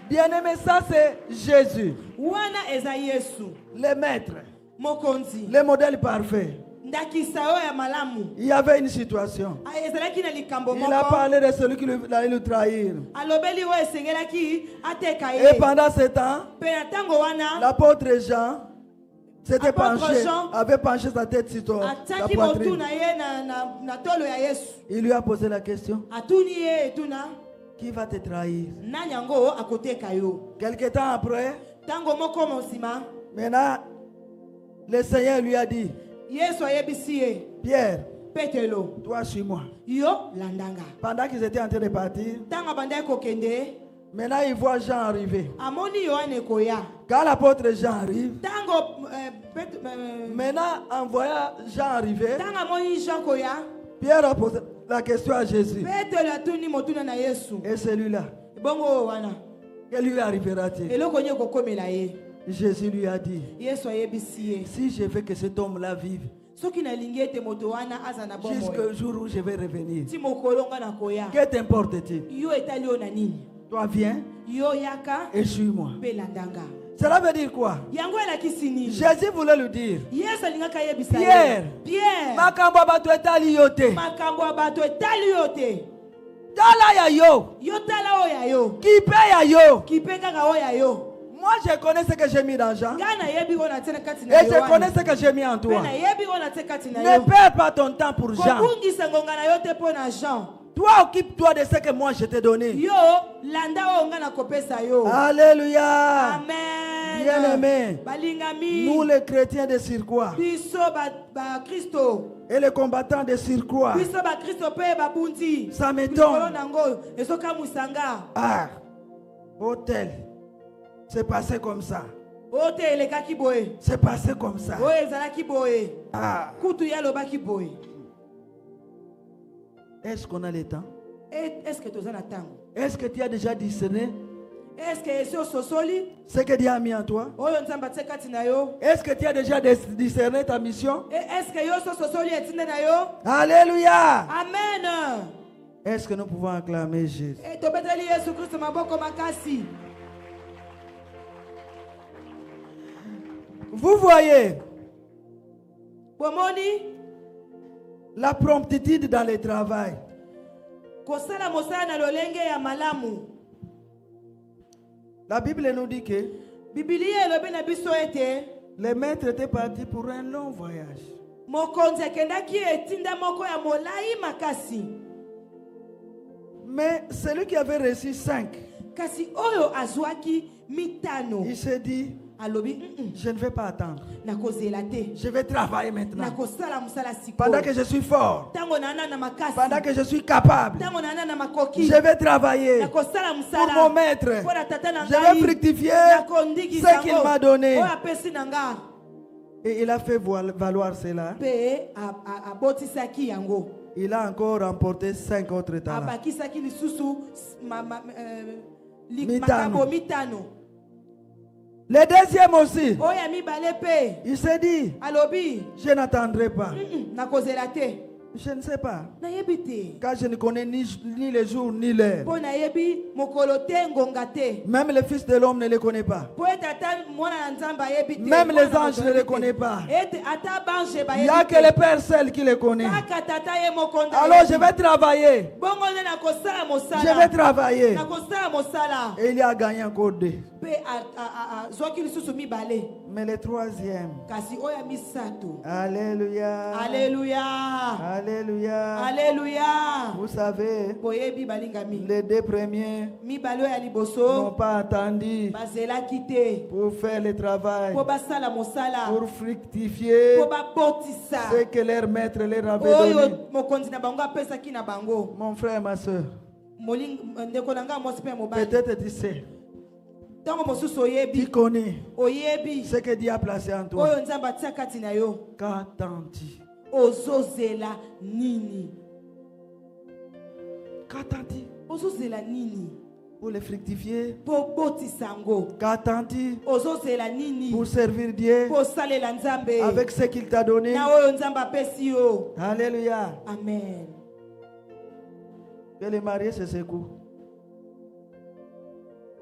Bien-aimé, ça c'est Jésus, Wana eza Yesu. le maître, Mokonzi. le modèle parfait. Ndakisa oyo ya malamu. Il y avait une situation. Ezalaki na likambo Il a moko. parlé de celui qui allait le trahir. Alobeli oyo esengelaki ateka Et ye. pendant ce temps, Pe na tango wana. l'apôtre Jean s'était Apôtre penché, Jean avait penché sa tête sur la Ataki motu poitrine. na ye na tolo ya Yesu. Il lui a posé la question, Atuni ye etuna. qui va te trahir? Nani yango akoteka yo. Quelque temps après, Tango moko mosima. maintenant, le Seigneur lui a dit, Yesu ayebisi ye. Pierre, Petelo. toi suis-moi. Yo landanga. Pendant qu'ils étaient en train de partir, Tango bandai kokende. maintenant il voit Jean arriver. Amoni Yohane koya. Quand l'apôtre Jean arrive, Tango maintenant en voyant Jean arriver, Tango amoni Jean koya. Pierre a posé la question à Jésus. Petelo atuni motuna na Yesu. Et celui-là, Bongo wana. que lui arrivera-t-il? Eloko nye kokomela ye. Jésus lui a dit, Yesu ayebisi ye. si je veux que cet homme-là vive, Soki nalingi ete moto wana aza na bomoi. jusqu'au jour où je vais revenir, Ti mokolo nga na koya. que t'importe-t-il? Yo etali yo na nini? Toi viens Yo yaka et suis-moi. pe landanga. Cela veut dire quoi? Yango elakisi nini? Jésus voulait lui dire, Yesu alingaka yebisa ye. Pierre, Pierre. makambo ya bato etali yo te. Makambo ya bato etali yo te. Tala ya yo, Yo tala oyo ya yo. kipe ya yo. Kipe kaka oyo ya yo. Moi je connais ce que j'ai mis dans Jean Nga na yebi oyo natie na kati na et je connais ce que j'ai mis en Pe toi. na yebi oyo natie kati na Ne yo. perds pas ton temps pour Jean. Kobungisa ngonga na yo te mpo na Jean. Toi occupe-toi de ce que moi je t'ai donné. Yo landa oyo nga na kopesa yo. Alléluia. Amen. Bien-aimés, Balingami. nous les chrétiens de Surcroît Biso ba Kristo. et les combattants de Surcroît, Biso ba Kristo pe babundi. ça Mikolo m'étonne. nango ezoka musanga. Ah, hôtel, c'est passé comme ça. Ote elekaki boye. C'est passé comme ça. Oyo ezalaki boye. Ah, Kutu ya lobaki boye. est-ce qu'on a le temps? Est-ce que toza na tango? Est-ce que tu as déjà discerné Est-ce que Yesu sosoli? Ce que Dieu a mis en toi. Oyo nzamba tsekati na yo. Est-ce que tu as déjà discerné ta mission? Est-ce que yo sosoli etinde na yo? Alléluia. Amen. Est-ce que nous pouvons acclamer Jésus? Et tobeteli Yesu Kristo maboko makasi. Vous voyez Bomoni la promptitude dans le travail. kosala mosala na lolenge ya malamu. La Bible nous dit que Biblia elobi na biso ete les maîtres étaient partis pour un long voyage. mokonzi akendaki etinda moko ya molai makasi. Mais celui qui avait reçu 5, Kasi oyo azwaki mitano. il s'est dit, Alobi je ne vais pas attendre. nakozela te. Je vais travailler maintenant. Nakosala musala siko. Pendant que je suis fort, Tango nana na makasi. pendant que je suis capable, Tango nana na makoki. je vais travailler Nakosala pour musala. mon maître. Pona tata na Je vais ngai. fructifier Nakondiki ce qu'il sango. m'a donné. Oyo apesi na nga. Et il a fait valoir cela. Pe abotisaki yango. Il a encore remporté 5 autres talents. Abakisaki lisusu Mitano. makabo mitano. Le deuxième aussi, Oya mibale pe. il s'est dit, Alobi. je n'attendrai pas. Nakozela te. Je ne sais pas. Nayebi te. Car je ne connais ni le jour ni l'heure. Po nayebi mokolo te ngonga te. Même le Fils de l'homme ne le connaît pas. Po tata mwana na nzamba yebi te. Même les Mwana anges moto ne le yebi te. connaissent pas. Ete ata bange ba Il n'y a yebi que le te. Père seul qui le connaît. Kaka tata ye mokonda. Alors yebi. je vais travailler. Bongo ne nakosala mosala. Je vais travailler. Nakosala mosala. Et il a gagné encore 2. Pe zoki lisusu mibale. Mais le troisième. Kasi oya misato. Alléluia. Alléluia. Alléluia. Alléluia. Vous savez, Boyebi balingami. les 2 premiers Mibale ya n'ont liboso. pas attendu Bazelaki te. pour faire le travail, Po basala mosala. pour fructifier Po babotisa. ce que leur maître leur avait donné. Oyo mokonzi na bango apesaki na bango. Mon frère, ma soeur, Ndeko na nga mwasi mpe ya mobali. peut-être tu sais, Ntango mosusu tu oyebi. connais Oyebi. ce que Dieu a placé en toi. Oyo nzambe atia kati na yo. Qu'attends-tu? Ozozela nini? Qu'attends-tu? Ozozela nini? Pour le fructifier? Po botisa ngo. Qu'attends-tu? Ozozela nini? Pour servir Dieu Po salela nzambe. avec ce qu'il t'a donné? Na oyo nzambe apesi yo. Alléluia. Amen. Que les mariés se secouent.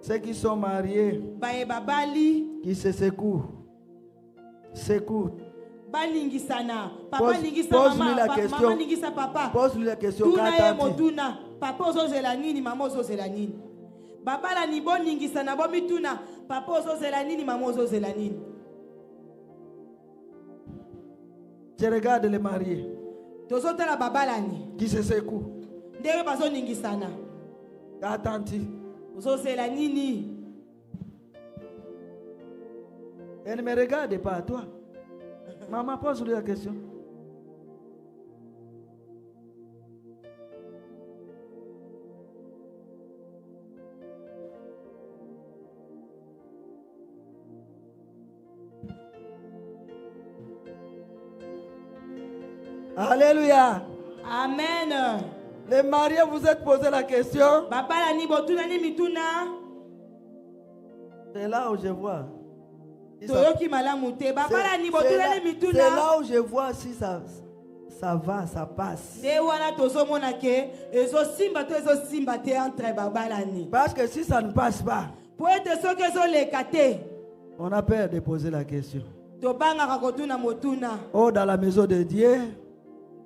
Ceux qui sont mariés, Bayeba bali. qui se secouent. Secouent. Balingisana. Papa Pose- lingisa pose-lui mama. la question. Mama lingisa papa. Pose-lui la question. Tuna ye Qu'attends-tu? motuna. Papa ozozela nini? Mama ozozela nini? Babala ni boningisana bo mituna. Papa ozozela nini? Mama ozozela nini? Je regarde les mariés Tozotala babala ni. qui se secouent. Ndenge bazoningisana. Qu'attends-tu? Ozozela nini? Elle ne me regarde pas, toi. Maman, pose-lui la question. Alléluia. Amen. Les mariés, vous êtes posé la question. Babala ni botuna ni mituna. C'est là où je vois. Si ça- Toyoki malamu te. Babala ni botuna ni c'est mituna. là où je vois si ça va, ça passe. De wana tozomona ke ezosimba to ezosimba te entre babala ni. Parce que si ça ne passe pas, Po ete soki ezoleka te. on a peur de poser la question. Tobangaka kotuna motuna. Oh, dans la maison de Dieu,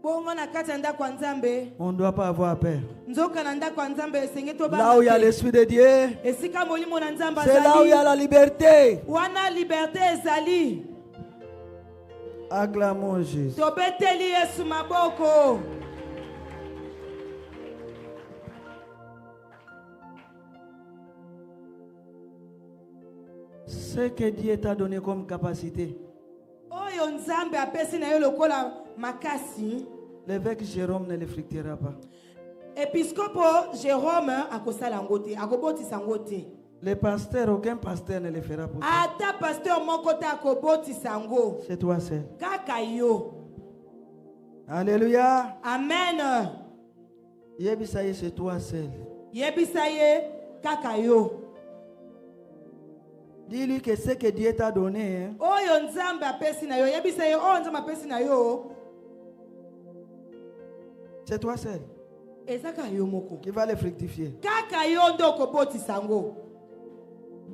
Bongo na kati ya ndako ya Nzambe. on ne doit pas avoir peur. Nzoka na ndako ya Nzambe esenge Là où il y a tobanga te. l'Esprit de Dieu, Esika molimo na Nzambe c'est là où il y a azali. la liberté. Wana liberté ezali. Acclamons Jésus. Tobeteli Yesu maboko. Ce que Dieu t'a donné comme capacité, Oyo Nzambe apesi na yo lokola makasi. l'évêque Jérôme ne le fructifiera pas. Episcopo Jérôme akosala yango te, akobotisa yango te. Le pasteur, aucun pasteur ne le fera pour toi. Ata pasteur moko te akobotisa yango. C'est toi seul. Kaka yo. Alléluia. Amen. Yebisaïe, c'est toi seul. Yebisa ye kaka yo. Dis-lui que ce que Dieu t'a donné, hein, oyo nzambe apesi na yo yebisa ye oyo nzambe apesi na yo c'est toi seul ezaka yo moko qui va le fructifier. kaka yo nde okobotisa yango.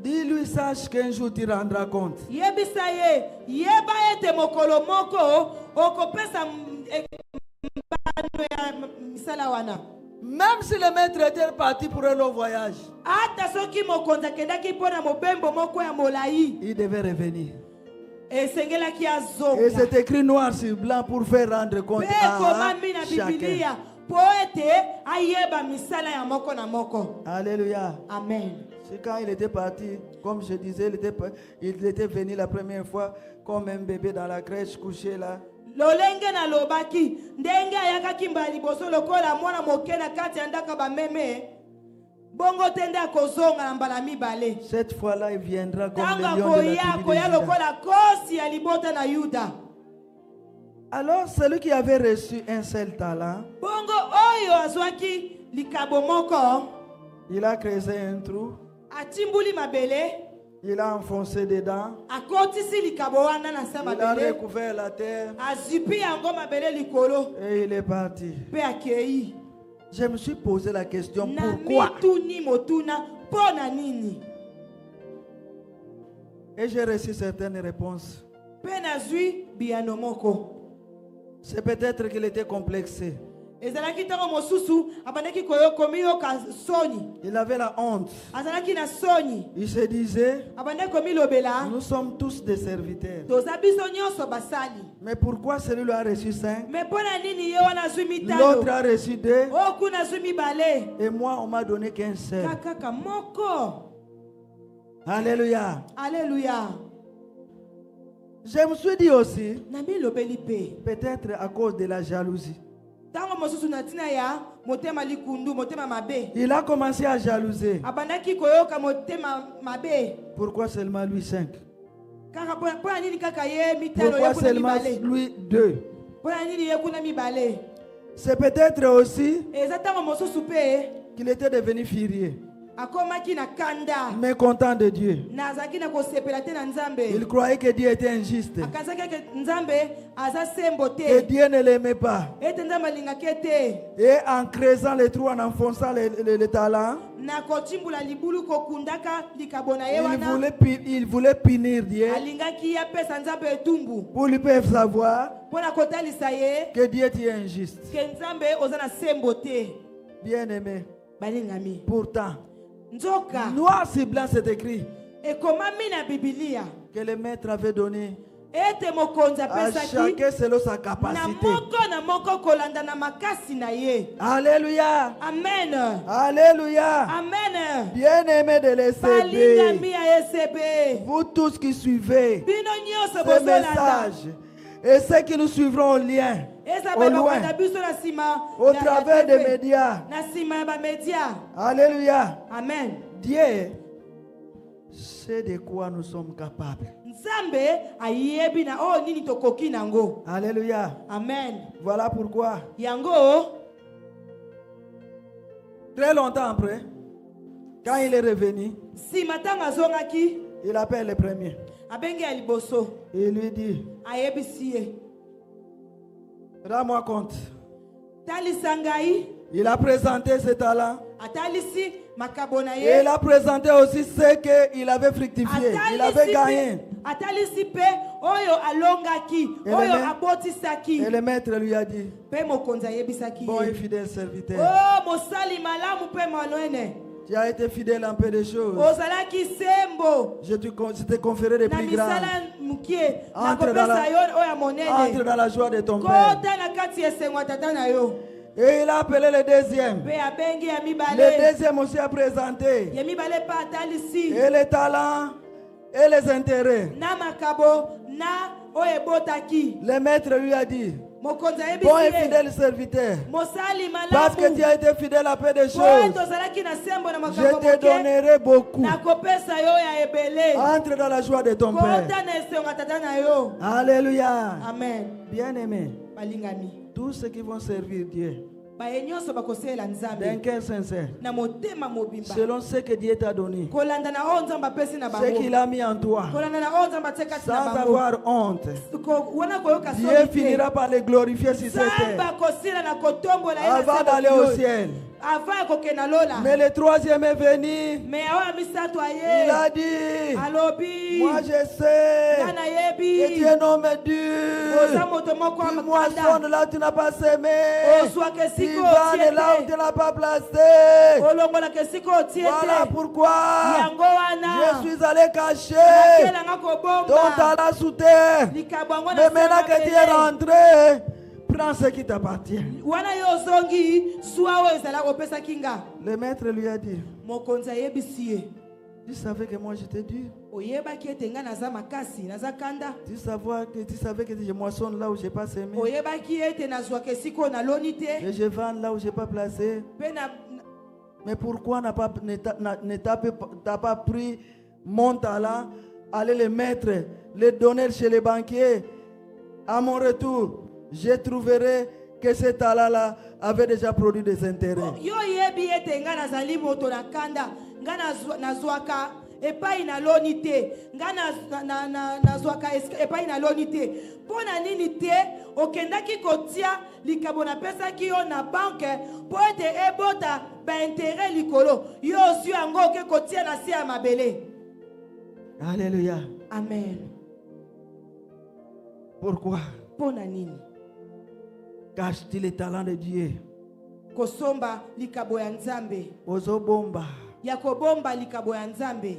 Dis-lui, sache qu'un jour tu rendras compte. Yebisa ye yeba ete mokolo moko okopesa mbano ya misala wana. Même si le maître était parti pour un long voyage, Ata soki mokonzi akendaki mpo na mobembo moko ya molai il devait revenir. esengelaki Et azonga c'est écrit noir sur blanc pour faire rendre compte mpe à ekomami na chacun. bibilia mpo ete ayeba misala ya moko na moko. Alléluia. Amen. C'est quand il était parti, comme je disais, il était venu la première fois comme un bébé dans la crèche couché là. lolenge na lobaki ndenge ayakaki mbala liboso lokola mwana moke na kati ya ndako bameme bongo te nde akozonga na mbala mibale. Cette fois-là, il viendra comme Ntango le lion de la akoya tribu de akoya Juda. lokola kosi ya libota na yuda. Alors, celui qui avait reçu un seul talent, Bongo oyo azwaki likabo moko il a creusé un trou, atimbuli mabele il a enfoncé dedans, akotisi likabo wana na se il a mabele recouvert la terre azipi yango mabele likolo et il est parti. mpe akei. Je me suis posé la question, Na pourquoi? mituni motuna mpo na nini? Et j'ai reçu certaines réponses. Mpe nazwi biyano moko. C'est peut-être qu'il était complexé. Ezalaki ntango mosusu abandaki komiyoka soni. Il avait la honte. Azalaki na soni. Il se disait, Abandaki komilobela nous sommes tous des serviteurs. toza biso nyonso basali. Mais pourquoi celui-là a reçu 5, Me mpo na nini ye wana azwi mitano l'autre a reçu 2, oyo kuna azwi mibale et moi on m'a donné qu'un seul? kakaka moko. Alléluia. Alléluia. Je me suis dit aussi, Namilobeli mpe peut-être à cause de la jalousie. ntango mosusu na ntina ya motema likundu motema mabe Il a commencé à jalouser. abandaki koyoka motema mabe. Pourquoi seulement lui 5? Kaka mpo na nini kaka ye mitano Pourquoi ye kuna seulement mibale? lui 2? Mpo na nini ye kuna mibale? C'est peut-être aussi Eza ntango mosusu mpe qu'il était devenu furieux, akomaki na kanda mécontent de Dieu. nazalaki na kosepela te na Il nzambe. croyait que Dieu était injuste, Akazaki eke nzambe aza sembo que te Dieu ne l'aimait pas. ete nzambe alingaki te. Et en creusant les trous, en enfonçant les talents, Na kotimbula libulu kokundaka likabo na ye wana il voulait punir Dieu alingaki ye apesa nzambe etumbu pour lui faire savoir mpo na kotalisa ye que Dieu est injuste. ke nzambe oza na sembo te. Bien-aimé, Balingami pourtant, nzoka noir sur blanc, c'est écrit ekomami na bibilia que le maître avait donné ete mokonzi à apesaki chacun selon sa na capacité. moko kolanda na makasi na ye. Alléluia. Amen. Alléluia. Amen. Bien-aimés de l'ECB, Balingami ya ECB. vous tous qui suivez Bino nyonso ce bozolanda. message et ceux qui nous suivront au lien, Eza au loin, bakanda biso na sima au ya travers des TV. médias. Na sima ya bamedia. Alléluia. Amen. Dieu sait de quoi nous sommes capables. Nzambe ayebi na oyo nini tokoki nango. Alléluia. Amen. Voilà pourquoi, Yango très longtemps après, quand il est revenu, sima ntango azongaki il appelle le premier. abengi ya liboso Et il lui dit, ayebisi ye rends-moi compte. talisa ngai. Il a présenté ses talents. Atalisi makabo na Et ye. il a présenté aussi ce qu'il avait fructifié. Il avait gagné. Atalisi pe oyo alongaki oyo abotisaki. Et le maître lui a dit, Pe mokonzi ayebisaki bon et ye. fidèle serviteur, Oh mosali malamu pe malwene. tu as été fidèle en peu de choses. Ozalaki sembo Je te conférerai de na plus grandes. misala mukie. Entre Nakopesa yo oyo ya Entre monene. dans la joie de ton Père. Kota na kati ya esengo ya tata na yo. Et il a appelé le deuxième. Pe abengi ya Le mibale. deuxième aussi a présenté. Ya mibale pa atalisi. Et les talents et les intérêts. Na makabo na oyo ebotaki. Le maître lui a dit, Mokonzi bon et ayebisi ye. fidèle serviteur, Mosali parce que malamu. tu as été fidèle à peu de Po choses, tozalaki na sembo na je makambo te moke. donnerai beaucoup. Nakopesa yo ya ebele. Entre dans la joie de ton Père. Kota na esengo ya tata na yo. Alléluia. Amen. Bien-aimés, Balingami. tous ceux qui vont servir Dieu, d'un cœur sincère, selon ce que Dieu t'a donné, ce qu'il a mis en toi, sans avoir honte, Dieu finira par les glorifier sur cette terre avant d'aller au ciel. Mais le troisième est venu. Il a dit, moi je sais que tu es un homme dur. Tu moissonnes là où tu n'as pas semé. Tu vannes là où tu n'as pas placé. Voilà pourquoi je suis allé cacher ton talent sous terre. Mais maintenant que tu es rentré, prends ce qui t'appartient. Le maître lui a dit, tu savais que moi j'étais dur. Tu savais que je moissonne là où je n'ai pas semé. Et je vends là où je n'ai pas placé. Mais pourquoi t'as pas pris mon talent, aller le mettre, le donner chez les banquiers? À mon retour, je trouverai que ce talent-là avait déjà produit des intérêts. Alléluia. Amen. Pourquoi cache-t-il les talents de Dieu? Kosomba likabo ya Nzambe. Ozobomba. Yakobomba likabo ya Nzambe.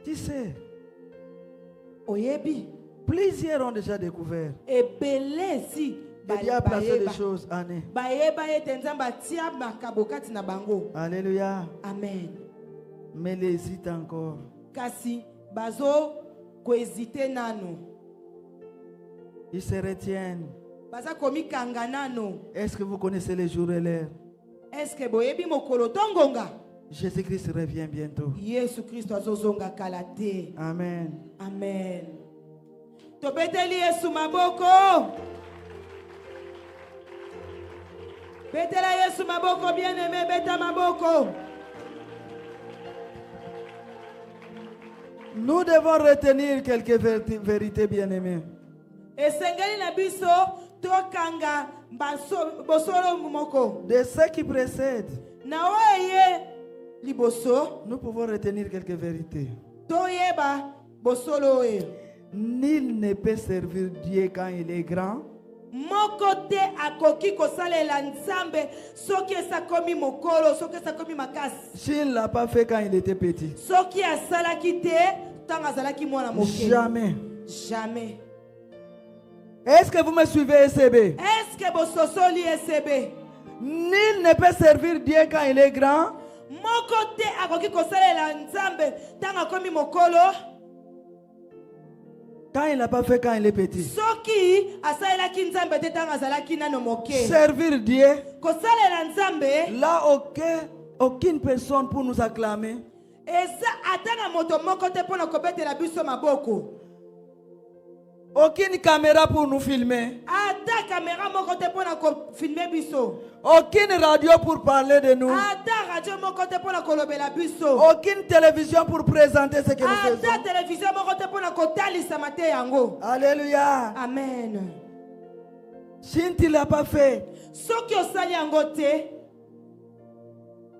Tu sais, oyebi, plusieurs ont déjà découvert. Ebelesi Et Dieu a placé des choses en eux. Alléluia. Amen. Mais il hésite encore. Kasi bazo ko hésiter nano. Ils se retiennent. Baza komi kanganano. Est-ce que vous connaissez les jours et l'heure? Est-ce que boyebi mokolo tongonga? Jésus-Christ revient bientôt. Yesu Christ azozonga kalate. Amen. Amen. Tobeteli Yesu maboko. Betela Yesu maboko, bien-aimé, beta maboko. Nous devons retenir quelques vérités, bien-aimés. Esengeli na biso tokanga bosolo moko. De ce qui précède, Na oye liboso, nous pouvons retenir quelques vérités. toyeba bosolo e. Nul ne peut servir Dieu quand il est grand. Moko te akoki kosalela Nzambe soki esakomi mokolo, soki esakomi makasi. S'il ne l'a pas fait quand il était petit. Soki asalaki te tanga azalaki mwana moke. Jamais. Jamais. Est-ce que vous me suivez, SCB? Est-ce que bososoli SCB? Nul ne peut servir Dieu quand il est grand. Moko te akoki kosalela Nzambe tanga komi mokolo. Quand il n'a pas fait quand il est petit. Soki asalelaki Nzambe te tanga azalaki nano moke. Servir Dieu. Kosalela Nzambe. Là, aucune personne pour nous acclamer. Eza atanga moto moko te pona kobetela biso maboko. Aucune caméra pour nous filmer. Ata caméra moko te pona ko filmer biso. Aucune radio pour parler de nous. Ata radio moko te pona kolobela biso. Aucune télévision pour présenter ce que nous faisons. Ata télévision moko te pona kotalisa mate yango. Alléluia. Amen. Si tu ne l'as pas fait, Soki osali yango te,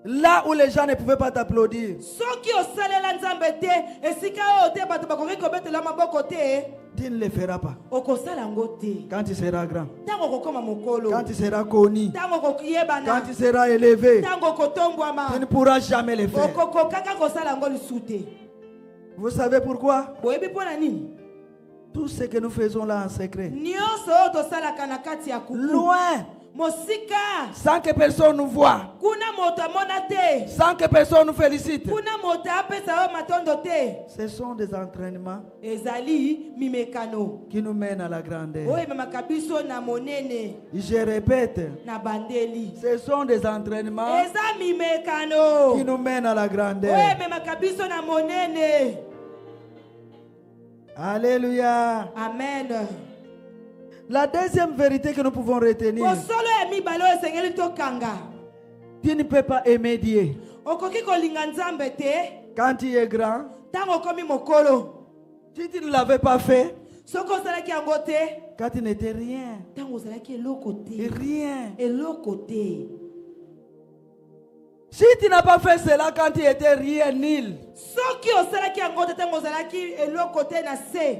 là où les gens ne pouvaient pas t'applaudir, soki osalela Nzambe te, esika o te bato bakoki kobetela maboko te, tu ne le feras pas. okosala yango te. Quand tu seras grand, Tango kokoma mokolo, quand tu seras connu, tango kokiyebana, quand tu seras élevé, tango kotombwama, tu ne pourras jamais le faire. okokokaka kosala yango lisu te. Vous savez pourquoi? Boyebi mpona nini? Tout ce que nous faisons là en secret, Nyonso oyo tosalaka na kati ya kuku. loin, Mosika. sans que personne nous voie, Kuna moto amona te. sans que personne nous félicite. Kuna moto apesa yo matondo te. Ce sont des entraînements Ezali mimekano. qui nous mènent à la grandeur. Oyo ememaka biso na monene. Je répète, Na bandeli. ce sont des entraînements Eza mimekano. qui nous mènent à la grandeur. Oyo ememaka biso na monene. Alléluia. Amen. La deuxième vérité que nous pouvons retenir, Bosolo ya mibale oyo esengeli tokanga. tu ne peux pas aimer Dieu Okoki kolinga Nzambe te quand tu es grand. ntango okomi mokolo. Si tu ne l'avais pas fait, Soki ozalaki yango te quand tu n'étais rien, ntango ozalaki eloko te. rien. Eloko te. Si tu n'as pas fait cela quand tu étais rien, nul, Soki osalaki yango te ntango ozalaki eloko te na se,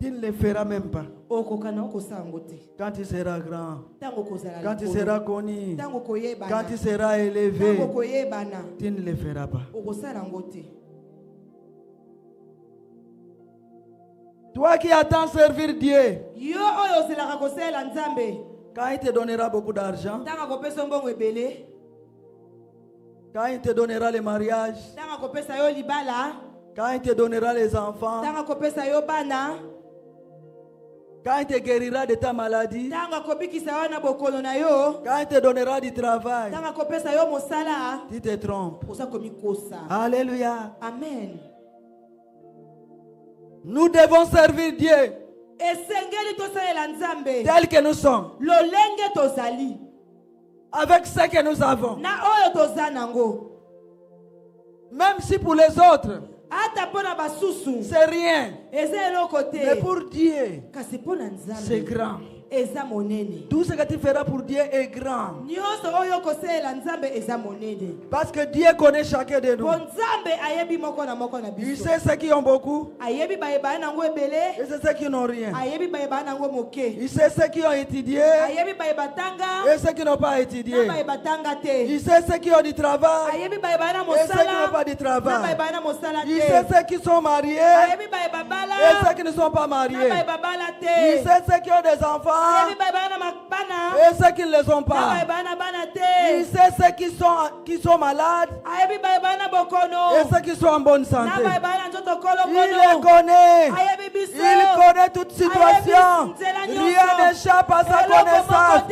tu ne le feras même pas. okokana okosala yango te. Quand tu seras grand, Ntango okozala quand tu likolo, seras connu, ntango koyebana, quand tu seras élevé, ntango koyebana, tu ne le feras pas. okosala yango te. Toi qui attends servir Dieu, Yo oyo ozelaka kosalela Nzambe, quand il te donnera beaucoup d'argent, ntango akopesa mbongo ebele, quand il te donnera le mariage, ntango akopesa yo libala, quand il te donnera les enfants, ntango akopesa yo bana, quand il te guérira de ta maladie, ntango akobikisa yo na bokono na yo, quand il te donnera du travail, ntango akopesa yo mosala, tu te trompes. oza komikosa. Alléluia. Amen. Nous devons servir Dieu Esengeli tosalela Nzambe tel que nous sommes, lolenge tozali avec ce que nous avons. na oyo toza nango. Même si pour les autres, Ata pona basusu c'est rien. eza eloko Mais te, pour Dieu, kasi pona c'est Nzambe grand. eza monene. Tout ce que tu feras pour Dieu est grand. Nyonso oyo kosalela Nzambe eza monene. Parce que Dieu connaît chacun de nous. Po Nzambe ayebi moko na Il biso. sait ceux qui ont beaucoup Ayebi bayeba nango ebele, et c'est ceux qui n'ont rien. ayebi bayeba nango moke. Il sait ceux qui ont étudié Ayebi bayeba tanga, et ceux qui n'ont pas na étudié. bayeba tanga te. Il sait ceux qui ont du travail Ayebi bayeba na et ceux qui n'ont mosala, pas de na travail. bayeba na mosala Il sait te. ceux qui sont mariés Ayebi bayeba bala, et ceux qui ne sont pas na mariés. bayeba bala Il te. sait ceux qui ont des enfants Ayebi bayeba na bana, et ceux qui ne les ont na pas. bayeba na bana Il te. sait ceux qui sont malades Ayebi bayeba na bokono, et ceux qui sont en bonne na santé. bayeba na nzoto Il les kolo kono. connaît. Ayebi biso, Il connaît toute situation. Rien n'échappe à sa connaissance.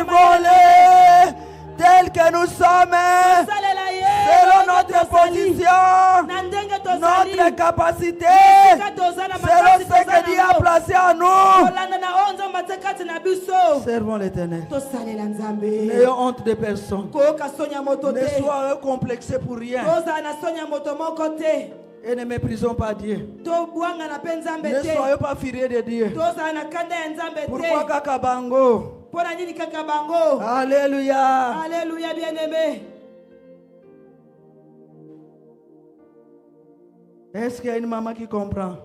Servons-les tel que nous sommes, salela ye selon notre position, na ndenge tozali, notre capacité, esika toza na selon makasi ce que Dieu a toza placé en nous. kolanda na oyo Nzambe atie kati na biso. Servons l'Éternel. Tosalela Nzambe, N'ayons honte de personne. koyoka soni ya moto Ne te, soyons complexés pour rien. tozala na soni ya moto moko te, Et ne méprisons pas Dieu. tobwanga na mpe Nzambe Ne te, soyons pas furieux de Dieu. tozala na kanda ya Nzambe Pourquoi te. Kakabango? Mpo na nini kaka bango? Alléluia. Alléluia, bien-aimé. Est-ce qu'il y a une maman qui comprend?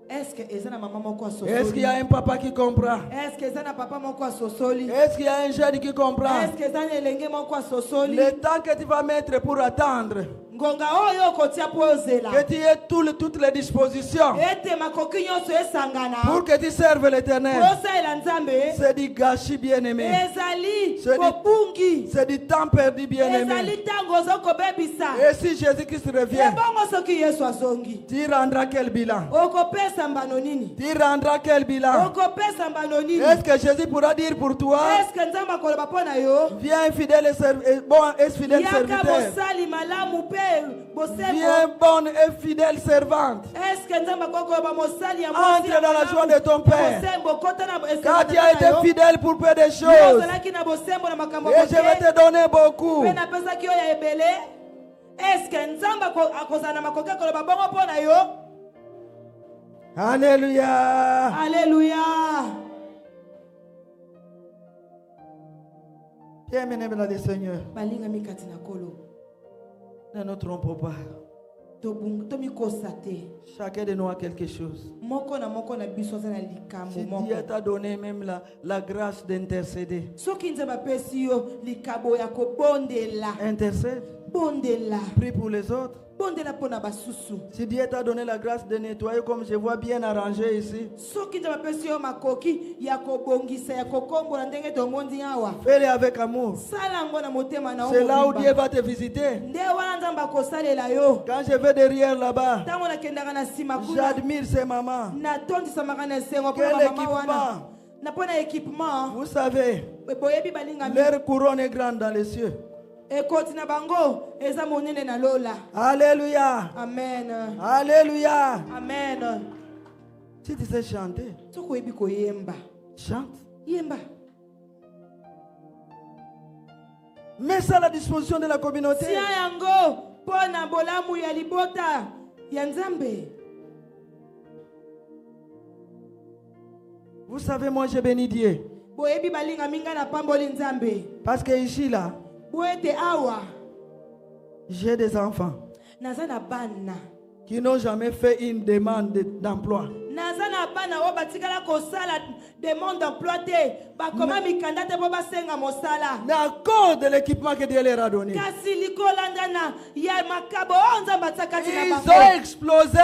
Est-ce que eza na mama moko Est-ce qu'il y a asosoli? un papa qui comprend? Est-ce que eza na papa moko asosoli? Est-ce qu'il y a un jeune qui comprend? Est-ce que eza na elenge moko asosoli? Le temps que tu vas mettre pour attendre, Ngonga oyo okotia po ozela, que tu aies toutes les dispositions ete makoki nyonso esangana pour que tu serves l'Éternel, osalela Nzambe, c'est du gâchis bien-aimé. ezali C'est kobungi, C'est du temps perdu bien-aimé. ezali ntango ozokobebisa. Et si Jésus-Christ revient, Ebongo soki Yesu azongi, tu rendras quel bilan? okopesa mbano nini? Tu rendras quel bilan? Okopesa mbano nini? Est-ce que Jésus pourra dire pour toi, Est-ce que Nzambe akoloba mpo na yo? viens fidèle et fidèle Yaka serviteur, bosali malamu pe bosembo. viens bonne et fidèle servante. Est-ce que Nzambe akokoloba mosali ya Entre dans la joie de ton Père. bosembo kota na Car tu as été fidèle pour peu de choses, ozalaki na bosembo na makambo et je vais te donner beaucoup. mpe napesaki oyo ya ebele. Est-ce que Nzambe akozala na makoki akoloba bongo mpo na yo? Alléluia. Alléluia. Bien-aimés dans le Seigneur, balingami kati na kolo, ne nous trompons pas. tomikosa te. Chacun de nous a quelque chose. Moko na biso aza na likambo Si moko. Dieu t'a donné même la grâce d'intercéder, Soki Nzambe apesi yo likabo ya kobondela, intercède, bondela, prie pour les autres. bondela mpo na basusu. Si Dieu t'a donné la grâce de nettoyer comme je vois bien arrangé ici, Soki Nzambe apesi yo makoki ya kobongisa, ya kokombola ndenge tomondi awa, fais-le avec amour. sala yango na motema na C'est là où mobimba. Dieu va te visiter. Nde wana Nzambe akosalela yo. Quand je vais derrière là-bas, Ntango nakendaka na nsima kuna, j'admire ces mamans. natondisamaka na esengo mpo Quel na mama wana. équipement! Na mpo na équipement, Vous savez, boyebi balingami. leur couronne est grande dans les cieux. Ekoti na bango eza monene na lola. Alléluia. Amen. Alléluia. Amen. Si tu sais chanter, Soki oyebi koyemba, Chante. Yemba. Mets ça à la disposition de la communauté. Tia yango pona bolamu ya libota ya Nzambe. Vous savez, moi j'ai béni Dieu. Boyebi balinga minga na pamboli Nzambe. Parce que ici là, Boete awa. j'ai des enfants Nazana bana. qui n'ont jamais fait une demande d'emploi. Nazana bana o batikala ko sala demande d'emploi te. Ba koma mikanda te bo basenga mosala. Mais à cause de l'équipement que Dieu leur a donné, Kasi likolandana ya makabo onza batakati na ils bango. ont explosé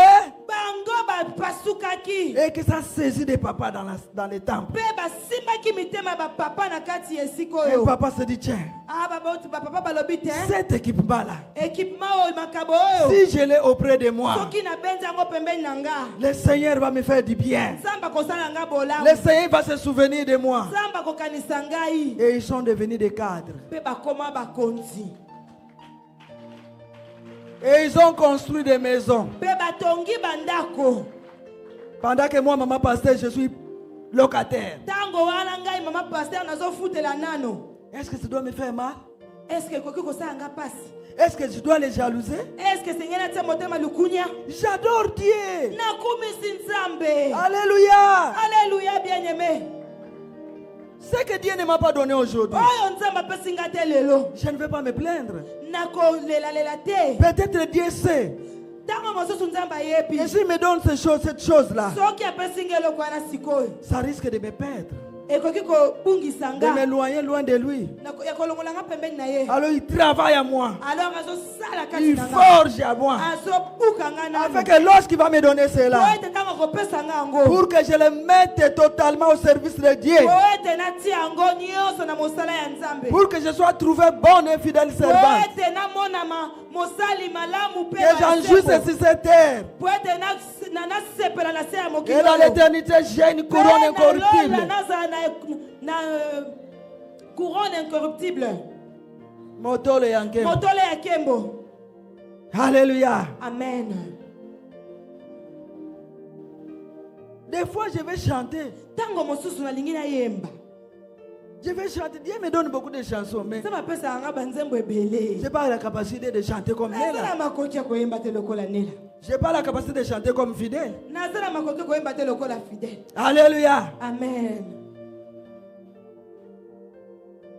Bango ba pasukaki. et que ça saisit des papas dans les temples. Pe basimbaki mitema ba papa na kati esiko Et yo. papa se dit, tiens, Ah ba papa balobi te. cet équipement-là, Équipement o makabo yo. si je l'ai auprès de moi, Soki na benza ngo pembeni nanga. le Seigneur va me faire du bien. Samba kosala nga bolamu. Le Seigneur va se souvenir de moi. Samba kokanisa ngai. Et ils sont devenus des cadres. Pe bakoma bakonzi. Et ils ont construit des maisons. Pe batongi bandako. Pendant que moi, maman pasteur, je suis locataire. Tango wana ngai mama pasteur nazo futela nano. Est-ce que ça doit me faire mal? Est-ce que koki kosala nga pasi? Est-ce que je dois les jalouser? Est-ce que sengena tia motema lukunya? J'adore Dieu. Nakumisi Nzambe. Alléluia. Alléluia bien-aimé. Ce que Dieu ne m'a pas donné aujourd'hui, Oyo Nzambe apesi nga te lelo. je ne vais pas me plaindre. Nakolela te. Peut-être Dieu sait. Tango mosusu Nzambe ayebi. Et s'il me donne cette chose-là, Soki apesi nga eloko wana sikoyo. ça risque de me perdre, Ekoki kobungisa de nga. m'éloigner loin de lui. Ya kolongola nga pembeni na ye. Alors il travaille à moi. Alors azosala kati Il na nga. forge à moi. Azobuka nga nano. Afin que lorsqu'il va me donner cela, Po ete tango kopesa nga yango. pour que je le mette totalement au service de Dieu, Po ete natia yango nyonso na mosala ya Nzambe. pour que je sois trouvé bonne et fidèle Po servante, ete namonama mosali malamu pe que j'en jouisse sur cette terre. Po ete nasepela na se ya mokili. Et dans l'éternité, j'ai une couronne incorruptible. Na couronne incorruptible. Motole yanke. Motole ya kembo. Alléluia. Amen. Des fois, je vais chanter. Tango mosusu nalingi na yemba. Je vais chanter. Dieu me donne beaucoup de chansons, mais Sama pesa nga banzembo ebele. je n'ai pas la capacité de chanter comme Nazala Néla. makoki ya koyemba te lokola Nela. Je n'ai pas la capacité de chanter comme Fidèle. Nazala makoki koyemba te lokola Fidèle. Alléluia. Amen.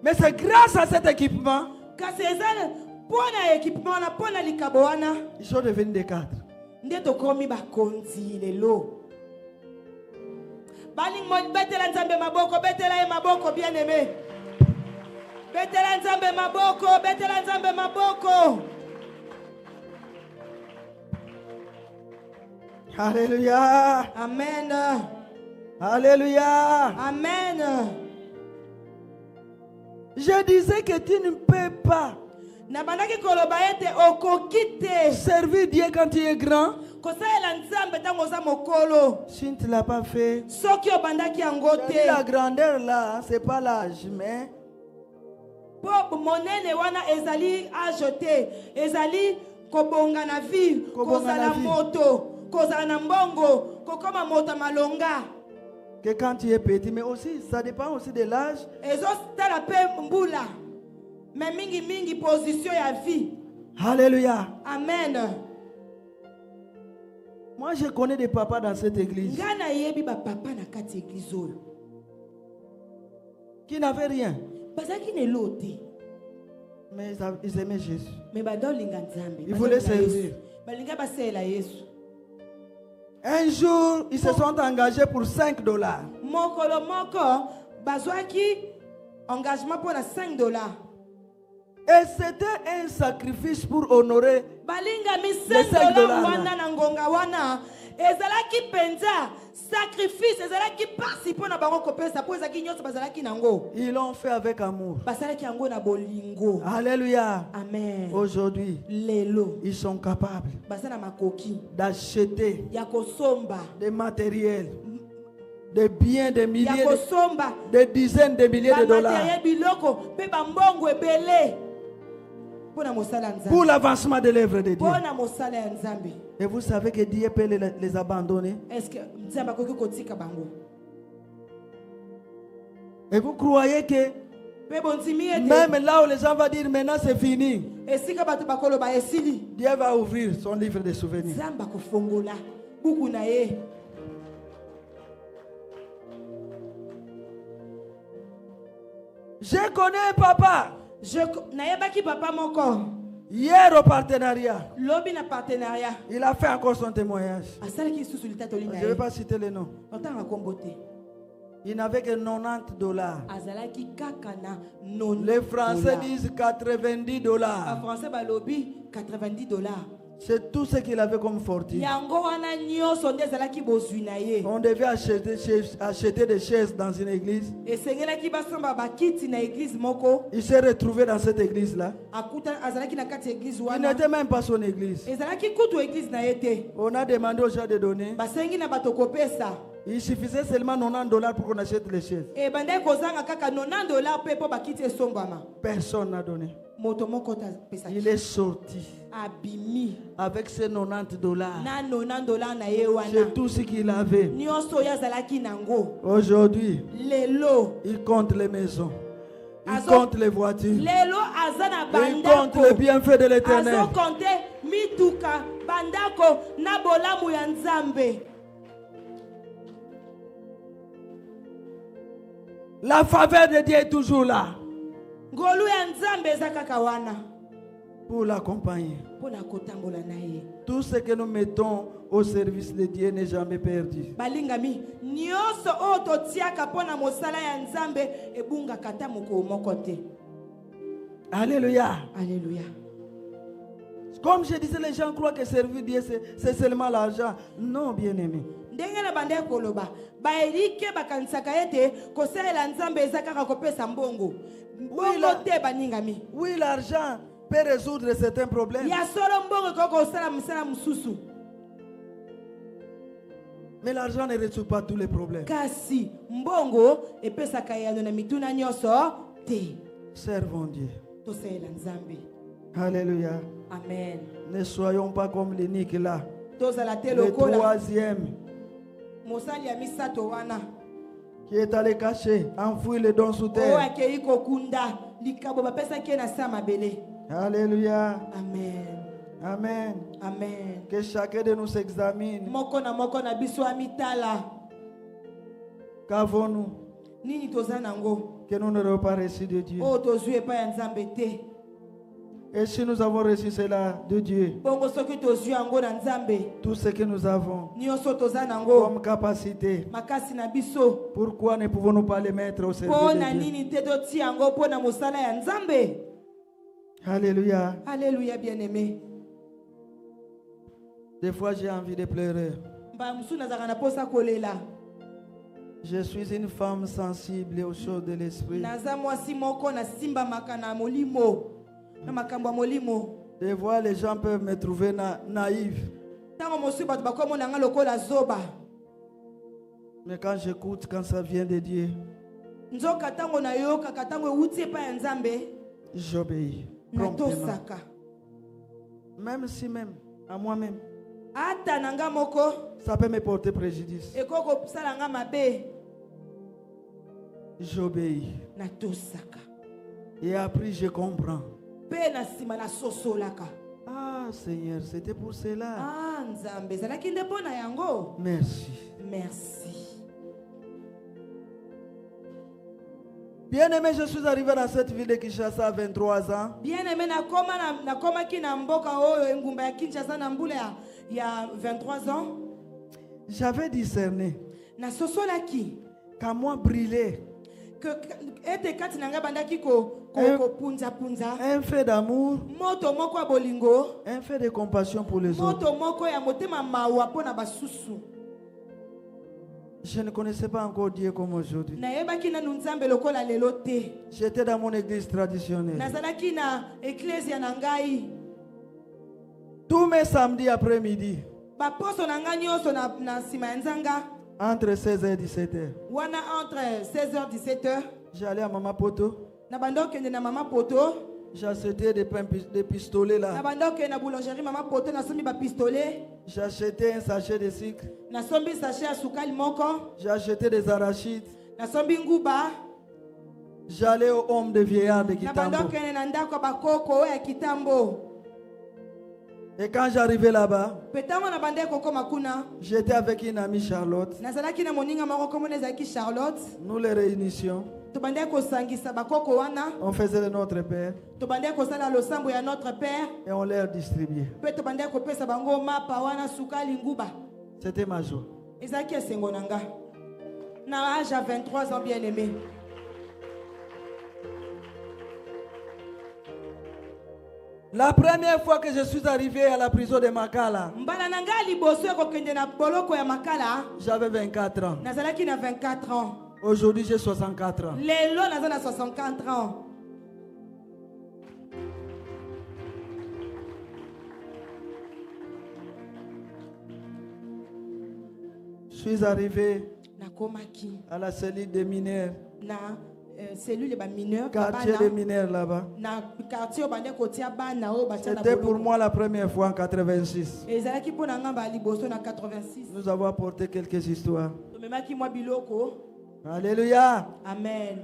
Mais c'est grâce à cet équipement, Kasi ezala pona équipement na pona likabo wana ils sont devenus des cadres. nde tokomi bakonzi lelo. Baling mo betela Nzambe maboko, betela ye maboko bien aimé. Betela Nzambe maboko, betela Nzambe maboko. Alléluia. Amen. Alléluia. Amen. Je disais que tu ne peux pas Na bandaki koloba ete okoki te servir Dieu quand tu es grand kosalela Nzambe tango oza mokolo si tu ne l'as pas fait. soki obandaki yango te. La grandeur là, c'est pas l'âge, mais Po monene wana ezali age te, ezali kobonga na vie, Kobonga na kozala vie. moto, kozala na mbongo, kokoma moto malonga. que quand tu es petit, mais aussi, ça dépend aussi de l'âge. Ezotala pe mbula. Mais mingi mingi position ya vie. Alléluia. Amen. Moi, je connais des papas dans cette église Ngana yebi ba papa na kati église oyo. qui n'avaient rien, Bazaki ne lote. mais ils aimaient Jésus. Mais badolinga Nzambe. Ils voulaient badolinga servir. Yesu. Balinga basela Yesu. Un jour, ils se sont engagés pour $5. Mokolo moko bazwaki engagement pour $5. Et c'était un sacrifice pour honorer. Balinga mi Les $5 $5 wana na ngonga wana ezalaki penza sacrifice ezalaki pasi pona bango kopesa po ezaki nyonso bazalaki nango Ils l'ont fait avec amour. basalaki yango na bolingo. Alléluia. Amen. Aujourd'hui, Lelo ils sont capables basala makoki d'acheter ya kosomba des matériels, des biens, des ya milliers, kosomba des dizaines de milliers de dollars bamateriel biloko pe bambongo ebele pona mosala ya pour Nzambe, l'avancement de l'œuvre de Dieu. pona mosala ya Nzambe. Et vous savez que Dieu peut les abandonner. Est-ce que Nzambe akoki kotika bango? Et vous croyez que même là où les gens vont dire maintenant c'est fini, Dieu va ouvrir son livre de souvenirs. Je connais un papa. Hier au partenariat, il a fait encore son témoignage. Je ne vais pas citer les noms. Il n'avait que $90. Les Français disent $90. C'est tout ce qu'il avait comme fortune. On devait acheter des chaises dans une église. Il s'est retrouvé dans cette église-là. Il n'était même pas son église. On a demandé aux gens de donner. Il suffisait seulement $90 pour qu'on achète les chaises. Personne n'a donné. Il est sorti avec ses $90. C'est tout ce qu'il avait. Aujourd'hui, il compte les maisons. Il compte les voitures. Il compte les bienfaits de l'Éternel. La faveur de Dieu est toujours là pour l'accompagner. Tout ce que nous mettons au service de Dieu n'est jamais perdu. Alléluia. Alléluia. Comme je disais, les gens croient que servir Dieu c'est seulement l'argent. Non, bien-aimé. Oui, l'argent peut résoudre certains problèmes. Mais l'argent ne résout pas tous les problèmes. Servons Dieu. Alléluia. Amen. Ne soyons pas comme les Nick là. Le troisième qui est allé cacher, enfouir les dons sous terre. Alléluia. Amen. Amen. Amen. Que chacun de nous s'examine. Qu'avons-nous que nous n'aurons pas reçu de Dieu? Et si nous avons reçu cela de Dieu, tout ce que nous avons comme capacité, pourquoi ne pouvons-nous pas les mettre au service de Dieu? Alléluia. Alléluia, bien-aimé. Des fois j'ai envie de pleurer. Je suis une femme sensible aux choses de l'esprit. Des fois les gens peuvent me trouver naïf. Mais quand j'écoute, quand ça vient de Dieu, j'obéis promptement. Même si à moi-même ça peut me porter préjudice, j'obéis. Et après je comprends. Ah Seigneur, c'était pour cela. Merci. Merci. Bien-aimé, je suis arrivé dans cette ville de Kinshasa à 23 ans. Bien-aimé, il y a 23 ans. J'avais discerné qu'à moi brûler un fait d'amour, un fait de compassion pour les autres. Je ne connaissais pas encore Dieu comme aujourd'hui. J'étais dans mon église traditionnelle. Tous mes samedis après-midi, entre 16h et 17h, j'allais à Mama Poto. J'achetais des pistolets là. J'achetais un sachet de sucre. J'achetais des arachides. J'allais au home de vieillards de Kitambo. nabandokende na ndako ya bakoko oyo ya Kitambo. Et quand j'arrivais là-bas, Petango na bande kokoma kuna. j'étais avec une amie Charlotte. Nazalaki na moninga moko kombo ezalaki Charlotte. Nous les réunissions. Tobande kosangisa bakoko wana. On faisait le Notre Père Tobande kosala losambo ya notre père. et on leur distribuait. Pe tobande kopesa bango mapa wana sukali nguba. C'était ma joie. Ezalaki esengo na nga. Na âge à 23 ans bien aimé. La première fois que je suis arrivé à la prison de Makala, Mbala na nga liboso ekokende na boloko ya makala. j'avais 24 ans. Nazalaki na 24 ans. Aujourd'hui, j'ai 64 ans. Lelo naza na 64 ans. Je suis arrivé Nakomaki à la cellule des mineurs, na cellule ba mineur quartier des mineurs là-bas. na quartier bande kotia bana o batia na C'était pour boloko. moi la première fois en 86. Ezalaki po na nga ba liboso na 86. Nous avons apporté quelques histoires. Tomemaki mwa biloko. Alléluia. Amen.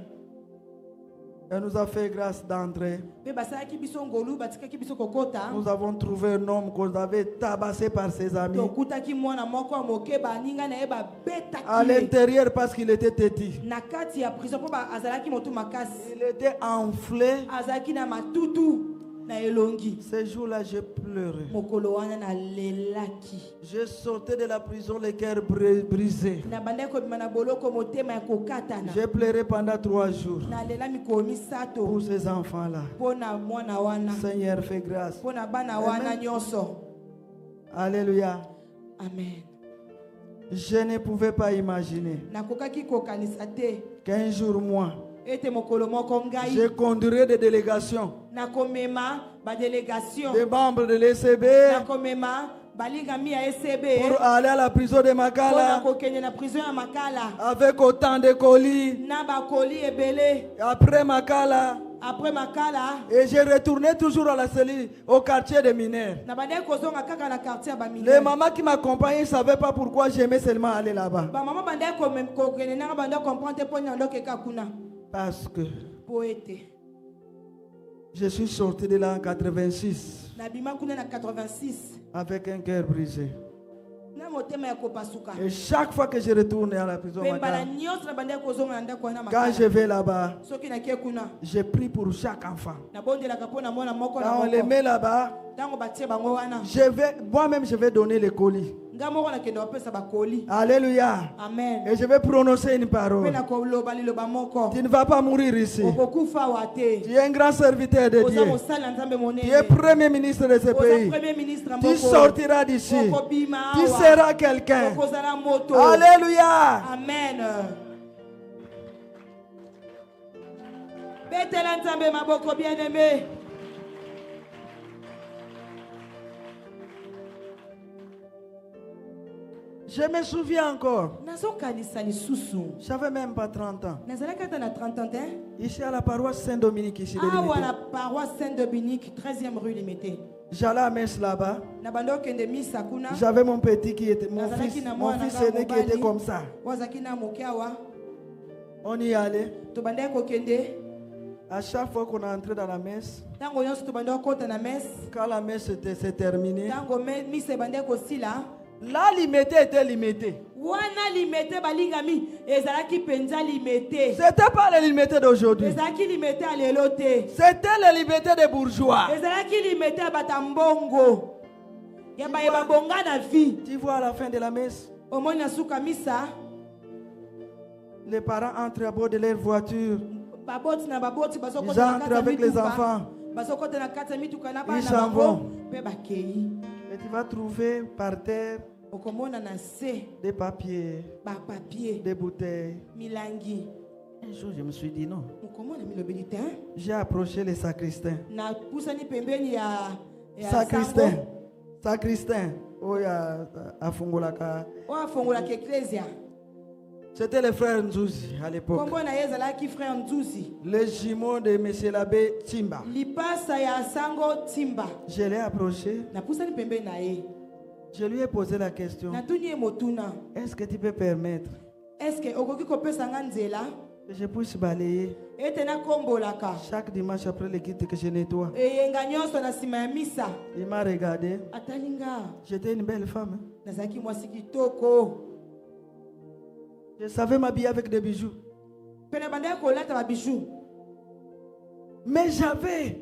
Elle nous a fait grâce d'entrer. Pe basalaki biso ngolu batikaki biso kokota. Nous avons trouvé un homme qu'on avait tabassé par ses amis. Tokutaki mwana moko ya moke baninga na ye À babetaki. l'intérieur parce qu'il était têtu. Na kati ya prison po azalaki motu makasi. Il était enflé. Azalaki na matutu na elongi. Ces jours-là, j'ai pleuré. Mokolo wana na lelaki. Je sortais de la prison, le cœur brisé. Na bande kobima na boloko motema ya kokatana. J'ai pleuré pendant 3 jours Na lela mikolo misato. pour ces enfants-là. Pona mwana wana. Seigneur, fais grâce. Pona bana wana nyonso. Alléluia. Amen. Je ne pouvais pas imaginer Nakokaki kokanisa te. qu'un jour, moi, Ete mokolo moko ngai. je conduirais des délégations, Nakomema ba délégation. des membres de l'ECB Nakomema balingami ya ECB. pour aller à la prison de Pona Makala kokende na prison ya Makala. avec autant de colis. Na ba koli ebele. Après Makala, Après Makala. et je retournais toujours à la cellule, au quartier des mineurs. Na bande kozonga kaka na quartier ba Les mineur. mamans qui m'accompagnaient ne savaient pas pourquoi j'aimais seulement aller là-bas. Ba maman bande kokende na bande comprendre pona ndoke kakuna. Parce que Poete. je suis sorti de là en 86 Na bima kuna na 86. avec un cœur brisé. Na motema ya kopasuka. Et chaque fois que je retourne à la prison, Pe bala Makala, nyonso na bande kozonga na ndako na quand Makala. je vais là-bas, Soki na kie kuna. je prie pour chaque enfant. Na bondelaka pona mona moko na Quand on les moko. met là-bas, Tango batie bango wana. moi-même, je vais donner les colis. Nga moko na kende opesa ba koli. Alléluia. Amen. Et je vais prononcer une Pe parole. na koloba liloba moko. Tu ne vas pas mourir ici. Okokufa wa te. Tu es un grand serviteur de Oza Dieu. mosala na Nzambe monene. Tu es premier ministre de ce Oza pays. premier ministre Tu moko. sortiras d'ici. Okobima Tu awa. seras quelqu'un. Okozala moto. Alléluia. Amen. Betela Nzambe maboko bien aimé. Je me souviens encore. Nazokanisa lisusu. J'avais même pas 30 ans. Nazalaki ata na 30 ans te. Ici à la paroisse Saint-Dominique, ici de Awa Limité. na paroisse Saint-Dominique, 13e rue Limité. J'allais à messe là-bas. Na bando kende misa kuna. J'avais mon petit qui était, mon Nazalaki fils, na mon mwana fils nga aîné qui mobali. était comme ça. Wazaki na moke awa. On y allait. Tobande kokende. À chaque fois qu'on entrait dans la messe, Tango nyonso tobande kota na messe. quand la messe s'est terminée, Tango misa bande kosila. la Limité était limitée. Wana limete balingami ezalaki penza limete. C'était pas la Limité d'aujourd'hui. Ezalaki limete a lelo te. C'était la Limité des bourgeois. Ezalaki limete a batambongo. Ya ba bonga na vie. Tu vois à la fin de la messe, Omoni na suka misa. les parents entrent à bord de leur voiture. Baboti na baboti Ils bazokota na entrent kata avec les mituka. enfants. Bazokota na kata mituka na Ils bana s'en bango. vont. Pe bakei. Et tu vas trouver par terre Okomona na se des papiers, ba papier des bouteilles. milangi. Un jour, je me suis dit non. Okomona milobeli te. J'ai approché les sacristains. Na pusani pembeni ya Sacristain. Sacristain. Oh, il y a Afungolaka. Wa fongola ke ecclesia. C'était le frère Nzouzi à l'époque. Kombo na ye ezalaki frère Nzuzi. Les jumeaux de M. l'abbé Timba. Lipasa ya sango timba. Je l'ai approché. Na pusani pembeni na ye. Je lui ai posé la question. Na tuni ye motuna. Est-ce que tu peux permettre Est-ce que okoki kopesa nga nzela? Que je puisse balayer ete nakombolaka chaque dimanche après le culte que je nettoie. eyenga nyonso na nsima ya misa. Il m'a regardé. Atalinga J'étais une belle femme. nazalaki mwasi kitoko. Je savais m'habiller avec des bijoux. Mpe na bandaki kolata babiju. Mais j'avais.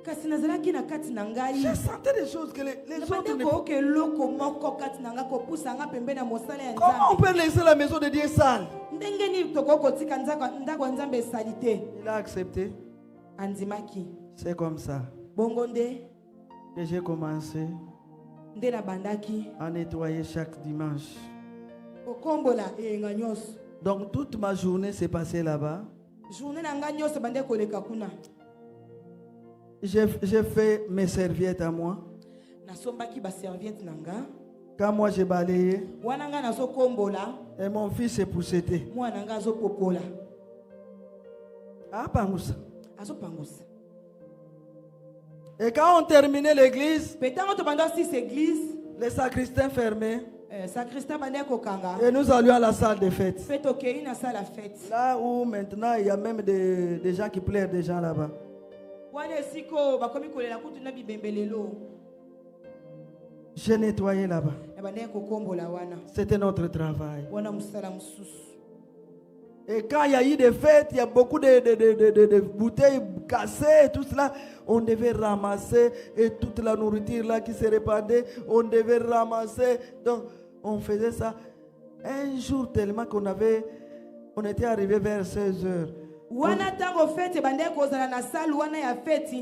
Kasi nazalaki na kati na ngai. Je sentais des choses que les autres ne... Ko ke loko moko kati na nga ko pusa nga pembeni na mosala ya Comment on Nzambe. peut laisser la maison de Dieu sale? Ndenge ni toko kotika ndako ya Nzambe esali te. Il a accepté. Andimaki. C'est comme ça Bongo nde que j'ai commencé nde na bandaki à nettoyer chaque dimanche. kokombola eyenga nyonso. Donc toute ma journée s'est passée là-bas. Journée na nga nyonso bande koleka kuna. J'ai fait mes serviettes à moi. Nasombaki ba serviette na nga. Quand moi j'ai balayé, Wana nga nazo kombola, et mon fils s'est poussé. mwana nga azo popola. Ah, Pangoussa. Azo pangusa. Et quand on terminait l'église, Petango to bando si église, les sacristains fermaient sacristain bande kokanga. et nous allions à la salle de fête. Fête okei na salle à fête. Là où maintenant il y a même des gens qui pleurent des gens là-bas. Wana siko bakomi kolela kutu na bibembelelo. J'ai nettoyé là-bas. Ya bande kokombola wana. C'était notre travail. Wana musala mususu. Et quand il y a eu des fêtes, il y a beaucoup de bouteilles cassées et tout cela. On devait ramasser et toute la nourriture là qui se répandait, on devait ramasser. Donc, on faisait ça. Un jour tellement on était arrivé vers 16 heures. Wana tango fête bande kozala na salle wana ya fête.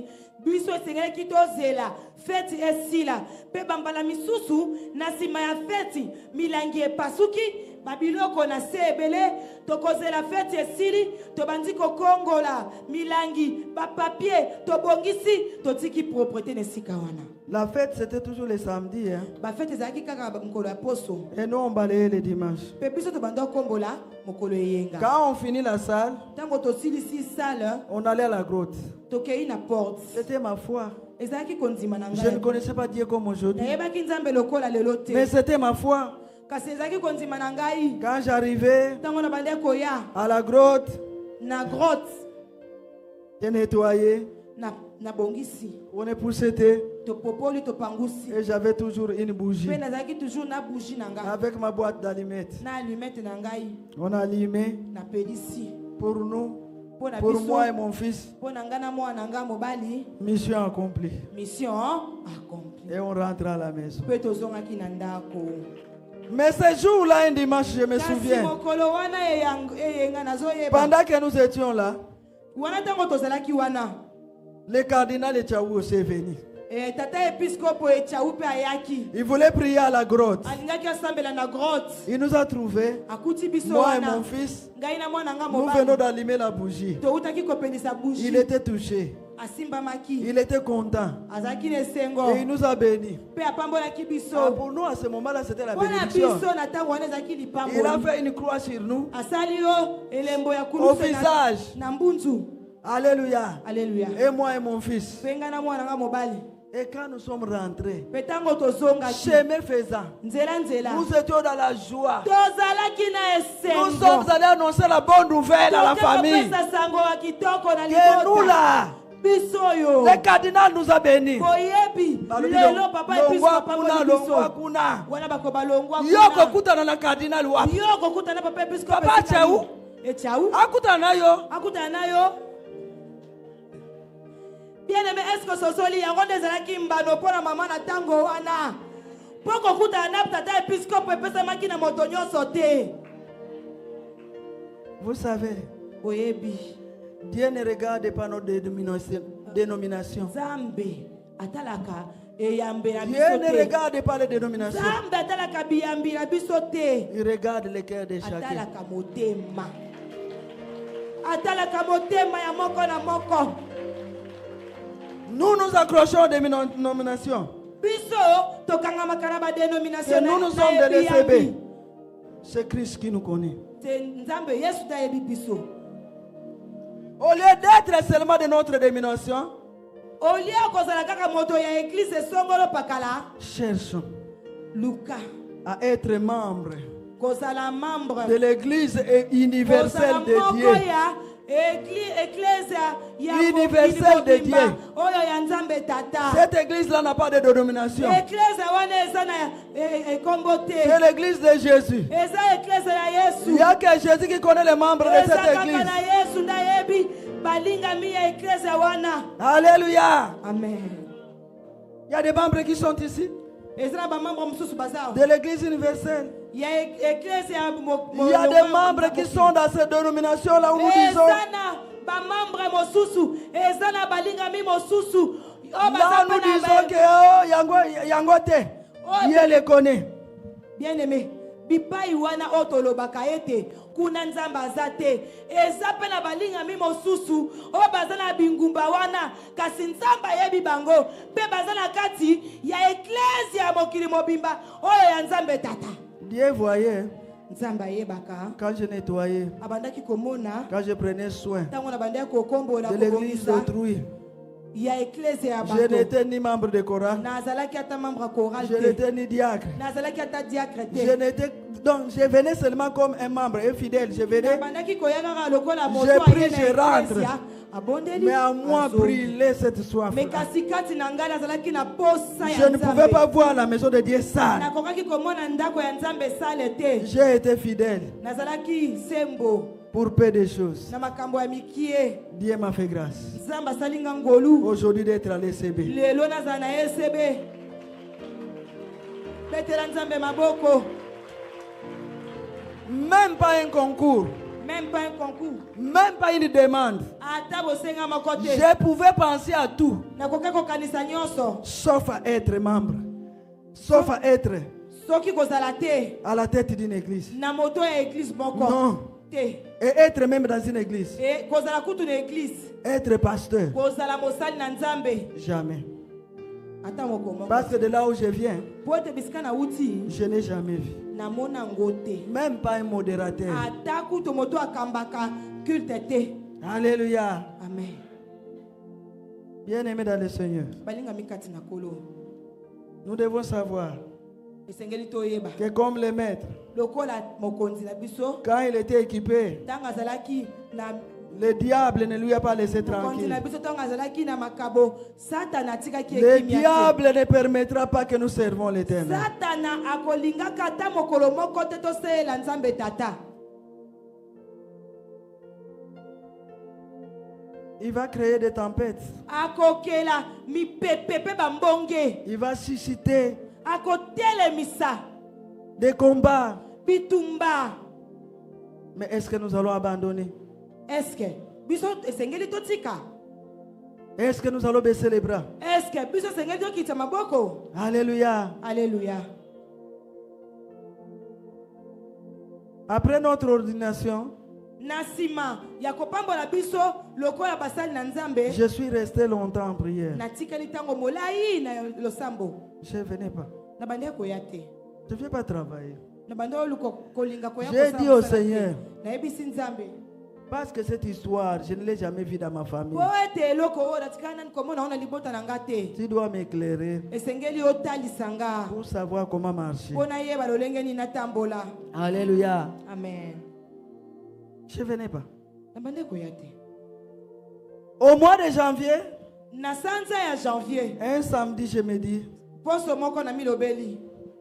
Biso sengele kitozela fête esila. Pe bambala misusu na sima ya fête milangi epasuki. Babiloko na sebele tokozela fête esili tobandi kokongola milangi ba papier tobongisi totiki propreté nesika wana. La fête c'était toujours le samedi hein. Ba fête ezaki kaka mokolo ya poso. Et nous on balayait le dimanche. Pe biso tobanda kombola mokolo eyenga. Quand on finit la salle, Tango tosilisi salle on allait à la grotte. tokei na porte. C'était ma foi. Ezaki kondima na ngai. Je ne connaissais pas Dieu comme aujourd'hui. Nayebaki Nzambe lokola lelo te. Mais c'était ma foi. Kasi ezaki kondima na ngai. Quand j'arrivais Tango na bande koya à la grotte, na grotte j'ai nettoyé, na bongisi on est poussé to popoli to pangusi. et j'avais toujours une bougie Pe nazaki toujours na bougie na ngai. avec ma boîte d'allumettes. Na allumette na ngai On a allumé na pelisi. pour nous, Po na pour biso moi et mon fils, po na nga na mwana nga mobali mission accomplie. mission accomplie. Et on rentre à la maison. Pe tozongaki na ndako. Mais ce jour-là, un dimanche, je me Kasi souviens, mokolo wana eyenga nazoyeba. pendant que nous étions là, Wana tango tozalaki wana. le cardinal Echaou aussi est venu. Tata episcopo Echaou pe ayaki. Il voulait prier à la grotte. Alingaki asambela na grotte. Il nous a trouvés, Akuti biso moi et wana. mon fils, Ngai na mwana nga nous mobali. venons d'allumer la bougie. Toutaki kopelisa bougie. Il était touché, Asimbamaki. il était content. Azaki nesengo. Et il nous a bénis. Pe apambolaki biso. Ah, pour nous, à ce moment-là, c'était la Wana bénédiction. biso na tango wana ezaki Il a lipambo. fait une croix sur nous. Asali yo elembo ya Au kulusu visage. na mbunzu. Alléluia. Alléluia. Et moi et mon fils. Pe nga na mwana nga mobali. Et quand nous sommes rentrés, Pe tango tozongaki. chemin faisant, Nzela nzela. nous étions dans la joie. Tozalaki na esengo. Nous sommes allés annoncer la bonne nouvelle à la famille. Tokopesa sango wa kitoko na Que nous libota. là, Biso yo. le cardinal nous a bénis. Boyebi. Balobi Lelo papa longwa episcopo kuna, pambo longwa biso. kuna. Wana bako balongwa Yoko kutana na cardinal wapi? Yoko kutana papa episcopo. Papa Echaou. Echaou. Akutana nayo. Akutana nayo. Bien aimé, est-ce que sosoli yango ndezalaki mbano pona mama na tango wana? Poko kutana na tata episcopo epesa maki na moto nyonso te. Vous savez, Boyebi. Dieu ne regarde pas nos dénominations. Zambe atalaka eyambe na Dieu biso ne te. regarde pas les dénominations. Zambe atalaka biyambi na biso te. Il regarde le cœur de chacun. Atalaka motema. Atalaka motema ya moko na moko. Nous nous accrochons aux dénominations. Biso tokangamaka na ba dénomination. Et nous, nous sommes de l'ECB. C'est Christ qui nous connaît. Nzambe Yesu tayebi biso. Au lieu d'être seulement de notre dénomination, Olia kozala kaka moto ya église songolo pakala. cherchons Luka à être membres kozala membre de l'église universelle de Dieu. Universelle de Dieu. Cette église-là n'a pas de dénomination. C'est l'église de Jésus. Il n'y a que Jésus qui connaît les membres de cette église. Alléluia. Amen. Il y a des membres qui sont ici. De l'église universelle. Il y a des membres qui sont dans cette dénomination-là où nous disons. Là, nous disons que Yangote, Dieu les connaît. Bien aimé. Bipai wana otolobaka ete kuna nzamba azate eza pe na balinga mi mosusu o bazana bingumba wana kasi nzamba yebi bango pe bazana kati ya ecclesia ya mokili mobimba oyo ya nzambe tata. Dieu voyait nzamba yebaka quand je nettoyais, abandaki komona quand je prenais soin tango na bandaki kokombola de l'église d'autrui. Je n'étais ni membre de chorale. Je n'étais ni diacre. Donc je venais seulement comme un membre, un fidèle. Je venais, je prie, je rentre. Mais à moi brûlait cette soif. Je ne pouvais pas voir la maison de Dieu sale. J'ai été fidèle pour peu de choses. Dieu m'a fait grâce aujourd'hui d'être à l'ECB. Même pas un concours. Même pas un concours. Même pas une demande. Je pouvais penser à tout. Sauf à être membre. Sauf à être à la tête d'une église. Non. Et être même dans une église. Être pasteur. Jamais. Parce que de là où je viens, je n'ai jamais vu. Même pas un modérateur. Alléluia. Amen. Bien aimé dans le Seigneur, nous devons savoir que comme les maîtres, quand il était équipé, le diable ne lui a pas laissé tranquille. Le diable ne permettra pas que nous servons l'Éternel. Il va créer des tempêtes. Il va susciter des combats. Mais est-ce que nous allons abandonner? Est-ce que nous allons baisser les bras? Alléluia. Alléluia. Après notre ordination, je suis resté longtemps en prière. Je ne venais pas. Je ne viens pas travailler. J'ai dit au Seigneur, parce que cette histoire, je ne l'ai jamais vue dans ma famille. Tu dois m'éclairer pour savoir comment marcher. Alléluia. Amen. Je ne venais pas. Au mois de janvier, un samedi, je me dis,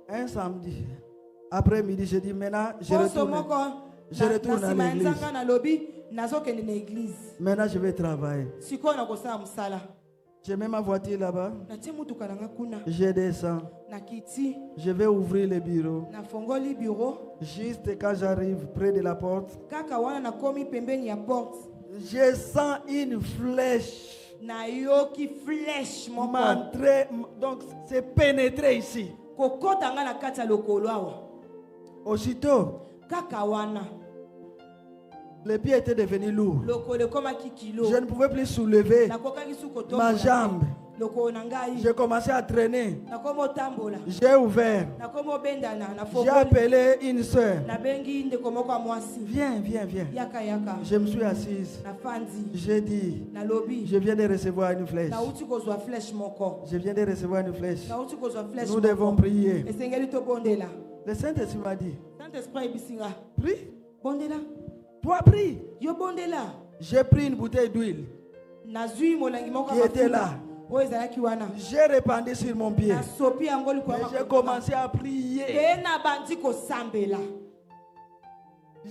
un samedi, après midi, je dis maintenant, je retourne à l'église. Maintenant, je vais travailler. Je mets ma voiture là-bas. Je descends. Je vais ouvrir le bureau. Juste quand j'arrive près de la porte, je sens une flèche m'entrer. Donc, c'est pénétré ici. Aussitôt, les pieds étaient devenus lourds. Je ne pouvais plus soulever ma jambe. J'ai commencé à traîner. J'ai ouvert. J'ai appelé une soeur. Viens, viens, viens. Je me suis assise. J'ai dit, je viens de recevoir une flèche. Je viens de recevoir une flèche. Nous devons prier. Le Saint-Esprit m'a dit, Saint-Esprit bisinga. prie. Bondela. Toi, prie. Yo bondela. J'ai pris une bouteille d'huile Nazui molangi moko qui était là. O ezalaki wana. J'ai répandu sur mon pied. Na sopi yango Et likwa. j'ai commencé à prier. Pe na bandi ko sambela.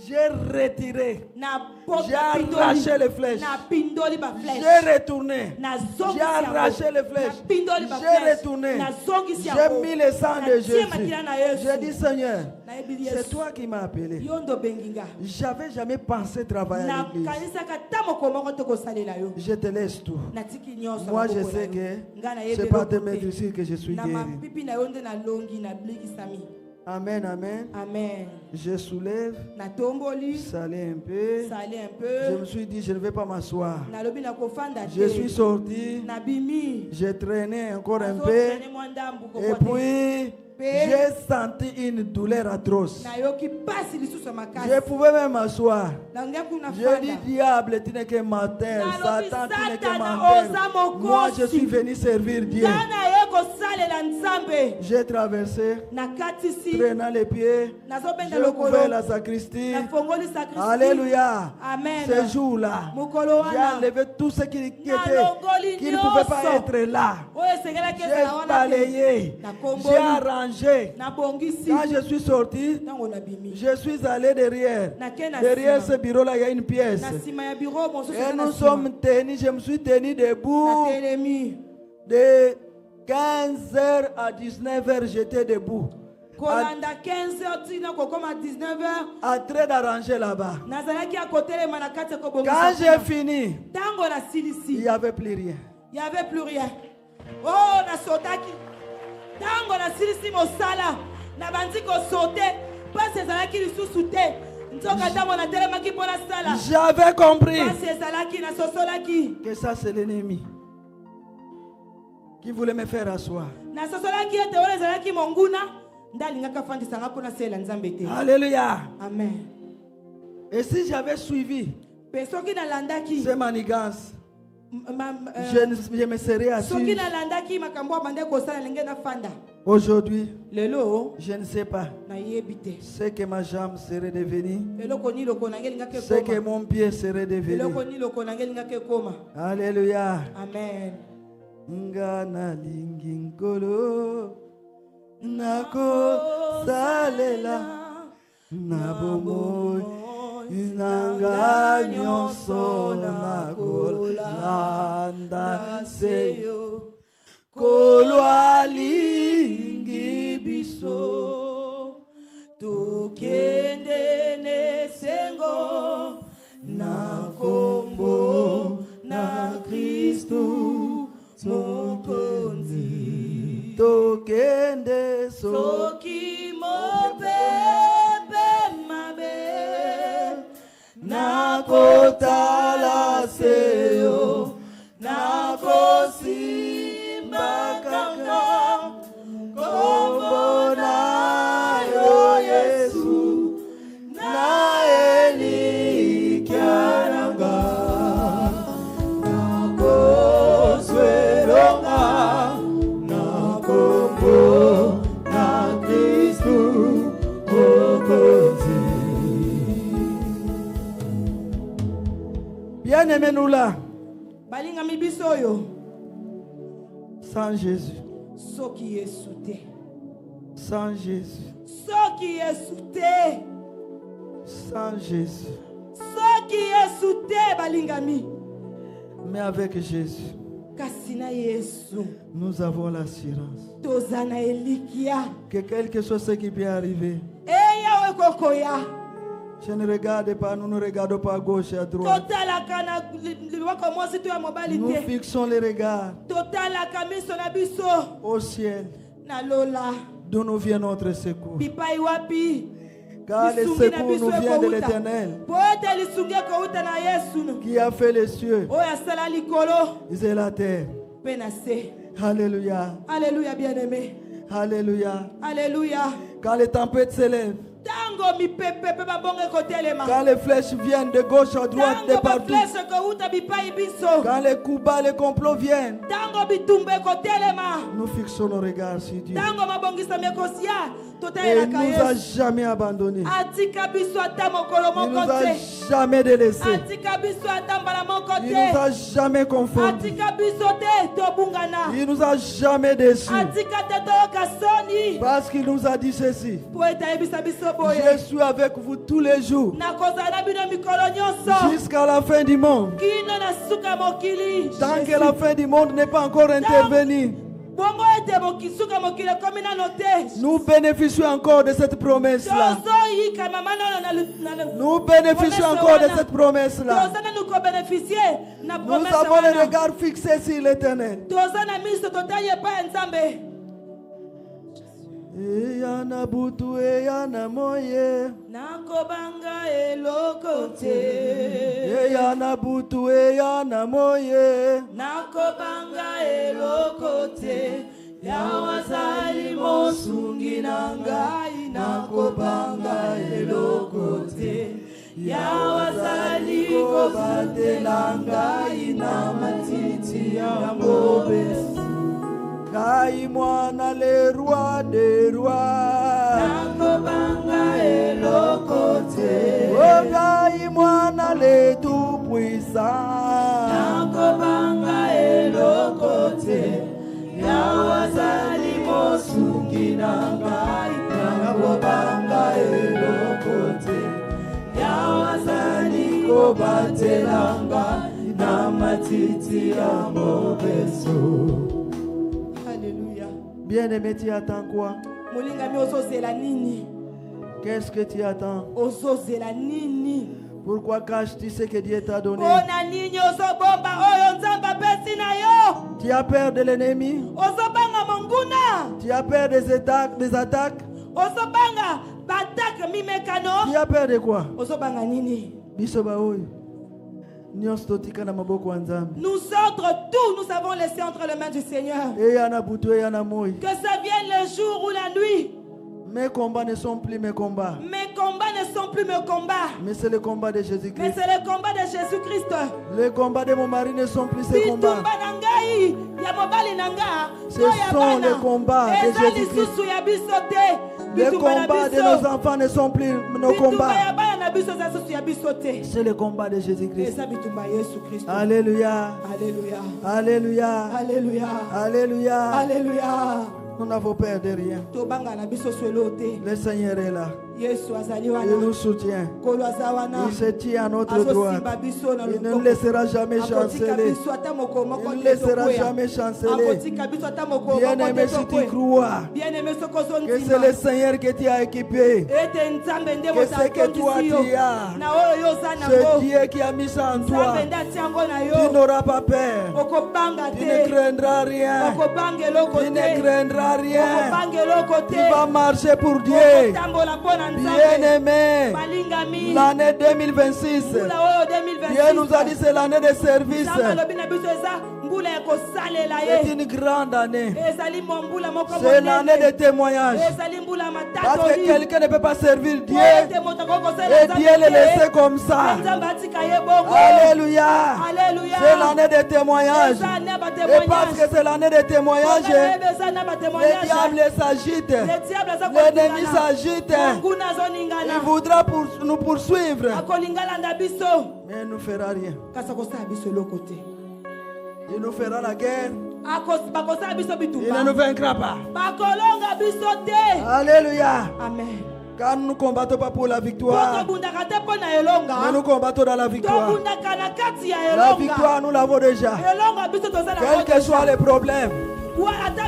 J'ai retiré. Na J'ai arraché les flèches. Na pindoli ba flèche. J'ai retourné. Na zongi J'ai arraché les flèches. Na pindoli ba J'ai flèche. retourné. Na zongi J'ai mis le sang de Jésus. J'ai J'ai dit, Seigneur, c'est toi qui m'as appelé. Yondo benginga. J'avais jamais pensé travailler à Na l'église. kanisa katamo komoko to kosalela yo. Je te laisse tout. Na tiki nyonso. Moi, je sais que c'est pas de mes ici que je suis Na guéri. mapipi na yonde na longi na bliki sami. Amen, amen. Amen. Je soulève, Na tomboli. salé un peu. Salé un Je peu. me suis dit, je ne vais pas m'asseoir. Na lobi na kofanda te. Je suis sorti, Na bimi. j'ai traîné encore un Nazo peu. traîner mwanda mbuko Et kote. puis, j'ai senti une douleur atroce. Na yoki pasi lisusu makasi. Je pouvais même m'asseoir. Na ngia kuna Je fanda. dis, diable, tu n'es que matin. Nalobi Satan, tu n'es que Satana menteur. oza mokosi. Moi, je suis venu servir Dieu. Ngana ye kosalela nzambe. J'ai traversé, Na katisi. traînant les pieds. Nazobenda J'ai lokolo. ouvert la sacristie. Na fongoli sacristi. Alléluia. Amen. Ce jour-là, Mokolo j'ai wana. enlevé tout ce qui était, Nalongoli qui ne pouvait pas nyonso. être là. Oyo esengelaki J'ai ezala wana te. balayé, Na j'ai komboli. arrangé. Na bongisi. Quand je suis sorti, Ntango na bimi. je suis allé derrière. Na ke na Derrière nsima. ce bureau-là, il y a une pièce. Na nsima ya bureau mosusu Et na nous nsima. sommes tenus, je me suis tenu debout. Na telemi. De 15h à 19h, j'étais debout. Kolanda 15h tina kokoma 19h. En train d'arranger là-bas. Nazalaki akotelema na kati ya kobongisa. Quand j'ai fini, Tango na il silisi. n'y avait plus rien. Il y avait plus rien. Oh na sotaki. Tango na silisi mosala. Na bandi ko sote. Pasi ezalaki lisusu te. Nzoka tango na telemaki pona sala. J'avais compris Pasi ezalaki na sosolaki. que ça, c'est l'ennemi qui voulait me faire asseoir. Na sosolaki ete oyo ezalaki monguna. Ndalingaka fandisanga pona sela nzambe te. Alléluia. Amen. Et si j'avais suivi Pesoki na landaki. ces manigances, je me serais Soki assis. na landaki makambo abande kosala lenge na fanda. Aujourd'hui, Lelo je ne sais pas na yebite. ce que ma jambe serait devenue, Eloko ni loko na ngelinga ke ce que koma. mon pied serait devenu. Eloko ni loko na ngelinga ke koma. Alléluia. Amen. Ngana lingi nkolo nako salela na bomoi nanga nyonso nakolanda seyo kolo alingi biso Tukende ne sengo na kombo na Kristu mokonzi tokende so Soki mo pepe mabe nakotala seyo nakosimba kaka kombo na yo Yesu na elikiaranga nakoswelonga na kombo na Kristu mokonzi. Bien-aimés, nous là, balinga mibiso yo. sans Jésus, Soki Yesu te. sans Jésus, Soki Yesu te. sans Jésus, Soki Yesu te balingami. mais avec Jésus, Kasi na Yesu. nous avons l'assurance Toza na elikia. que quelque chose ce qui peut arriver, Eya we kokoya. je ne regarde pas, nous ne regardons pas à gauche et à droite. Totalaka na liboko mwasi to ya mobali Nous te. fixons les regards Totalaka miso na biso. au ciel, Na lola. d'où nous vient notre secours. Bipai wapi. Car le Lisungi na secours biso nous vient de ekouta. l'Éternel, Po ete lisungi ekouta na Yesu. qui a fait les cieux Oyo asala likolo. et la terre. Pe na se. Alléluia, Alléluia bien-aimé. alléluia. Alléluia. Quand les tempêtes s'élèvent, Tango Quand les flèches viennent de gauche à droite, de partout. Quand les coups bas, les complots viennent, nous fixons nos regards sur Dieu. Et il ne nous a jamais abandonnés. Il ne nous a jamais délaissés. Il ne nous a jamais confondus. Il ne nous a jamais déçus. Parce qu'il nous a dit ceci: je suis avec vous tous les jours jusqu'à la fin du monde. Tant que la fin du monde n'est pas encore intervenue, nous bénéficions encore de cette promesse-là. Nous bénéficions encore de cette promesse-là. Nous avons le regard fixé sur l'Éternel. Eyana butu eyana moye, nakobanga elokote. Eyana butu eyana moye, nakobanga elokote. Yawazali mosungi nangai, nakobanga elokote. Yawazali kobate nangai na matiti ya mobesu. Kai mwana le roi des rois, nakobanga elokote. Oh Kai mwana le tout puissant, nakobanga elokote. Yawazali mosungi nangai, nakobanga elokote. Yawazali kobatelanga na matiti ya mobeso. Bien-aimé, tu attends quoi? Qu'est-ce que tu attends? Pourquoi caches-tu ce que Dieu t'a donné? Tu as peur de l'ennemi? Tu as peur des attaques? Tu as peur de quoi? Nous autres tous, nous avons laissé entre les mains du Seigneur. Que ça vienne le jour ou la nuit. Mes combats ne sont plus mes combats. Mes combats ne sont plus mes combats. Mais c'est le combat de Jésus-Christ. Mais c'est le combat de Jésus-Christ. Les combats de mon mari ne sont plus ses combats. Ce sont les combats de Jésus-Christ. Les combats de nos enfants ne sont plus nos combats. C'est le combat de Jésus-Christ. Alléluia. Alléluia. Alléluia. Alléluia. Alléluia. Alléluia. Nous n'avons peur de rien. Le Seigneur est là. Il nous soutient. Il se tient à notre droite. Il ne nous laissera jamais chanceler. Il ne nous laissera jamais chanceler. Bien-aimé, si tu crois que c'est le Seigneur qui t'a équipé, que c'est que toi tu as, c'est Dieu qui a mis ça en toi, tu n'auras pas peur. Tu ne craindras rien. Tu ne craindras rien. Tu vas marcher pour Dieu. Bien-aimé, l'année 2026, Dieu nous a dit c'est l'année de service. C'est une grande année. C'est l'année de témoignage. Parce que quelqu'un ne peut pas servir Dieu et Dieu le laisser comme ça. Alléluia. C'est l'année de témoignage. Et parce que c'est l'année de témoignage, le diable s'agite. L'ennemi s'agite. Il voudra nous poursuivre. Mais il ne fera rien. Il nous fera la guerre. Il ne nous vaincra pas. Alléluia. Amen. Car nous ne combattons pas pour la victoire, mais nous combattons dans la victoire. La victoire, nous l'avons déjà. Quels que soient les problèmes,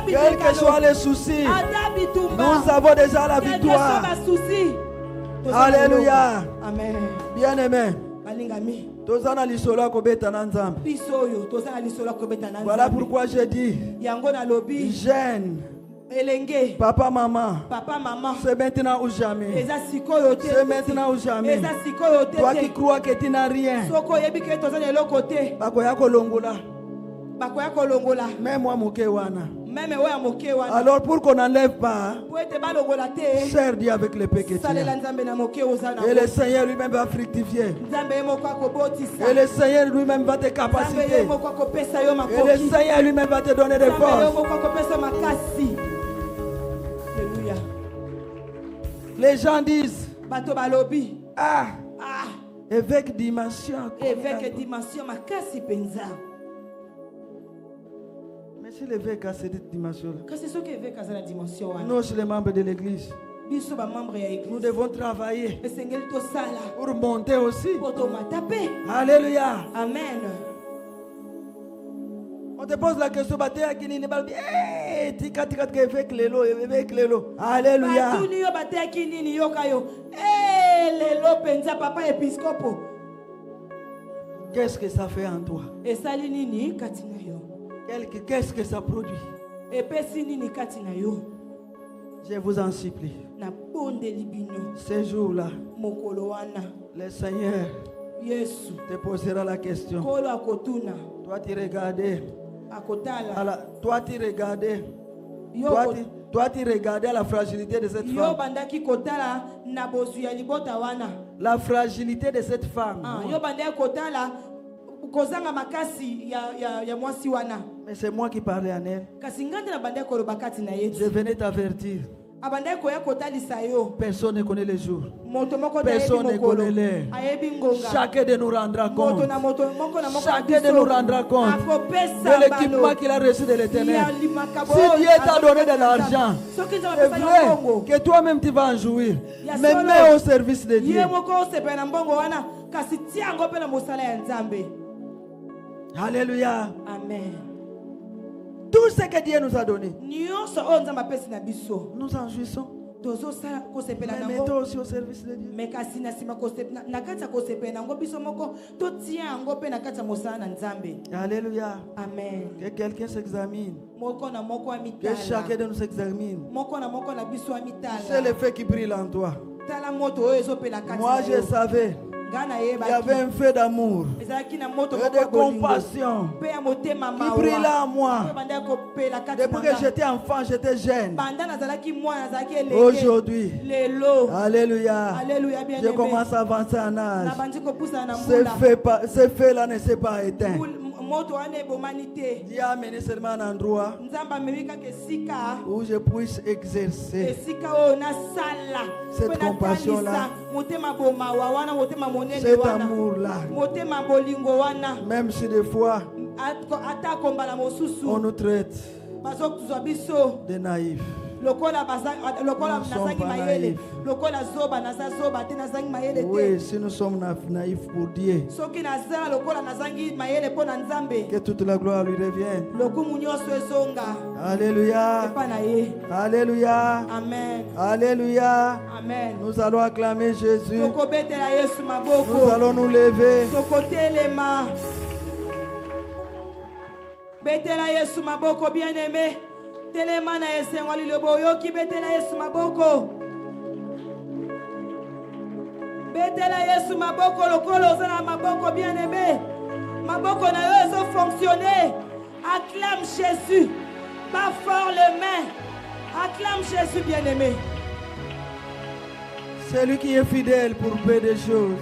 quels que soient les soucis, nous avons déjà la victoire. Alléluia. Amen. Bien-aimé, voilà pourquoi je dis, jeune, papa, maman, c'est maintenant ou jamais. C'est maintenant ou jamais. Toi qui crois que tu n'as rien, même moi, Mokewana, Alors pour qu'on n'enlève pas, serre Dieu avec l'épée que tu as. Et le Seigneur lui-même va fructifier. Et le Seigneur lui-même va te capaciter. Et le Seigneur lui-même va te donner des forces. Les gens disent, ah, évêque dimension. Mais si l'évêque a cette dimension-là, nous, les membres de l'église, nous devons travailler pour monter aussi. Alléluia. Amen. On te pose la question, alléluia. Qu'est-ce que ça fait en toi? Qu'est-ce que ça produit? Je vous en supplie. Ces jours-là, le Seigneur te posera la question. Toi, tu regardais. Toi, tu regardais la fragilité de cette femme. La fragilité de cette femme. Mais c'est moi qui parlais en elle. Je venais t'avertir. Personne ne connaît les jours. Personne ne connaît l'heure. Chacun de nous rendra compte. Chacun de nous rendra compte de l'équipement qu'il a reçu de l'Éternel. Si Dieu t'a donné de l'argent, c'est vrai que toi-même tu vas en jouir. Mais mets au service de Dieu. Alléluia. Amen. Tout ce que Dieu nous a donné, nous en jouissons. Mais mettons aussi au service de Dieu. Alléluia. Amen. Que quelqu'un s'examine. Que chacun de nous s'examine. C'est le feu qui brille en toi. Moi je savais. Il y avait un feu d'amour et de compassion qui brillait en moi. Depuis que j'étais enfant, j'étais jeune. Aujourd'hui, alléluia, je commence à avancer en âge. Ce feu-là ne s'est pas éteint. Dieu a amené seulement un endroit où je puisse exercer cette compassion-là, cet amour-là. Même si des fois on nous traite de naïfs. Oui, si nous sommes naïfs pour Dieu, que toute la gloire lui revienne. Alléluia. Alléluia. Amen. Alléluia. Amen. Nous allons acclamer Jésus. Nous allons nous lever. Betela Yesu maboko bien-aimé. Telemana esengo liloboyo ki betela Yesu maboko. Betela Yesu maboko lokolo zana maboko bien-aimé. Maboko na yo ezo fonctionner. Acclame Jésus. Pas fort les mains. Acclame Jésus bien-aimé. Celui qui est fidèle pour peu de choses.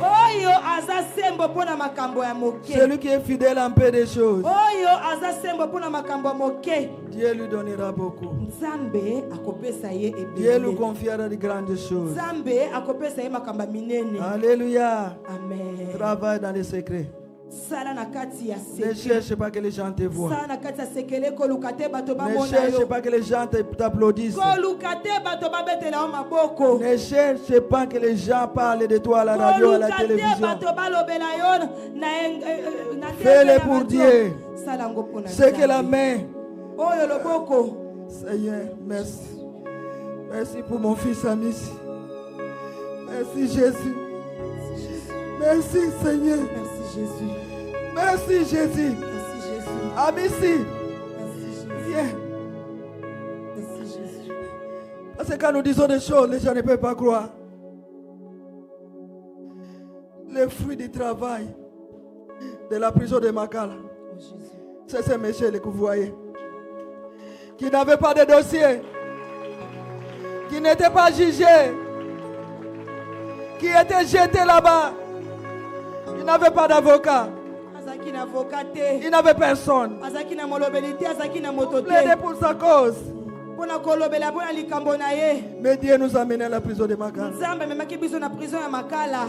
Celui qui est fidèle en peu de choses. Dieu lui donnera beaucoup. Dieu lui confiera de grandes choses. Alléluia. Amen. Travaille dans les secrets. Ne cherche pas que les gens te voient. Ne cherche pas que les gens t'applaudissent. Ne cherche pas que les gens parlent de toi à la radio, à la télévision. Fais-le pour Dieu. C'est que la main. Seigneur, merci. Merci pour mon fils Amici. Merci Jésus. Merci Seigneur. Jésus. Merci Jésus. Merci Jésus. Amici. Viens. Merci Jésus. Parce que quand nous disons des choses, les gens ne peuvent pas croire. Le fruit du travail de la prison de Makala. Oh, Jésus. C'est ce monsieur que vous voyez. qui n'avaient pas de dossier, qui n'étaient pas jugés, qui étaient jetés là-bas. Ils n'avaient pas d'avocat. Ils n'avaient personne. Plaider pour sa cause. Mais Dieu nous a amenés à la prison de Makala.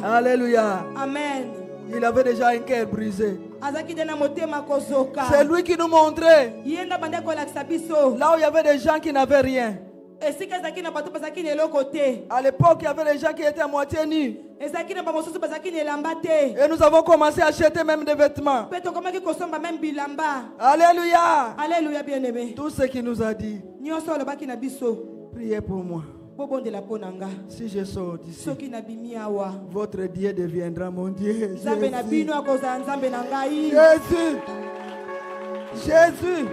Alléluia. Amen. Il avait déjà un cœur brisé. C'est lui qui nous montrait là où il y avait des gens qui n'avaient rien. À l'époque, il y avait des gens qui étaient à moitié nus. Et nous avons commencé à acheter même des vêtements. Alléluia. Alléluia, bien-aimé. Tout ce qu'il nous a dit. Priez pour moi. Si je sors d'ici, votre Dieu deviendra mon Dieu. Jésus.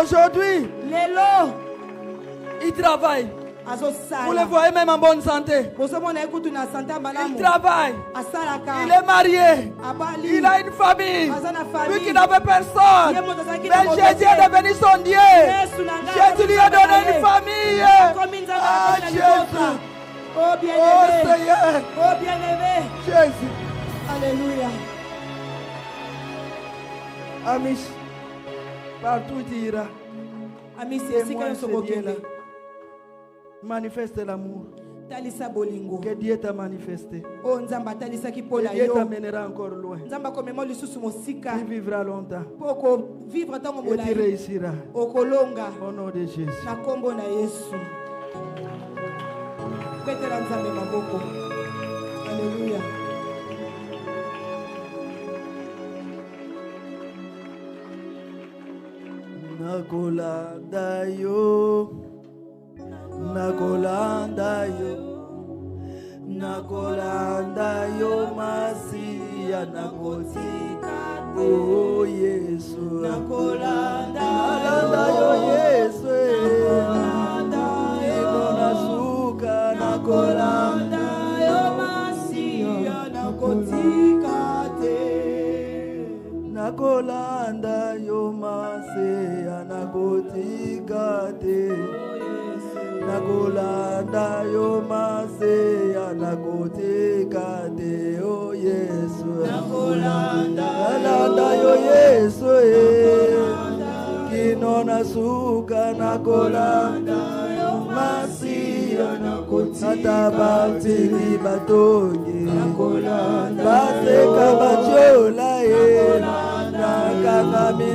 Aujourd'hui, il travaille. Vous le voyez même en bonne santé. Il travaille. Il est marié. Il a une famille. Lui qui n'avait personne. Mais Jésus est devenu son Dieu. Jésus lui a donné une famille. Ah, Jésus. Oh bien-aimé. Oh Seigneur. Oh bien-aimé. Jésus. Alléluia. Amish, partout tu iras. Amis, c'est ainsi que nous sommes. Manifeste l'amour que Dieu t'a manifesté. Et Dieu t'amènera encore loin. Tu vivras longtemps. Et tu réussiras. Au nom de Jésus. Alléluia. Nakolanda yo, nakolanda yo, nakolanda yo Masia nakotika. Oh Yesu, nakolanda yo Yesu, nakolanda yo nasuka, nakolanda yo Masia nakotika te. Nakolanda yo Masia nakotika te. Nakolanda yo Masia nakotika te. Oh Yesu, nakolanda yo Yesu, kinona suka. Nakolanda yo Masia nakotika atabantili batongi. Nakolanda bateka bachola nakakami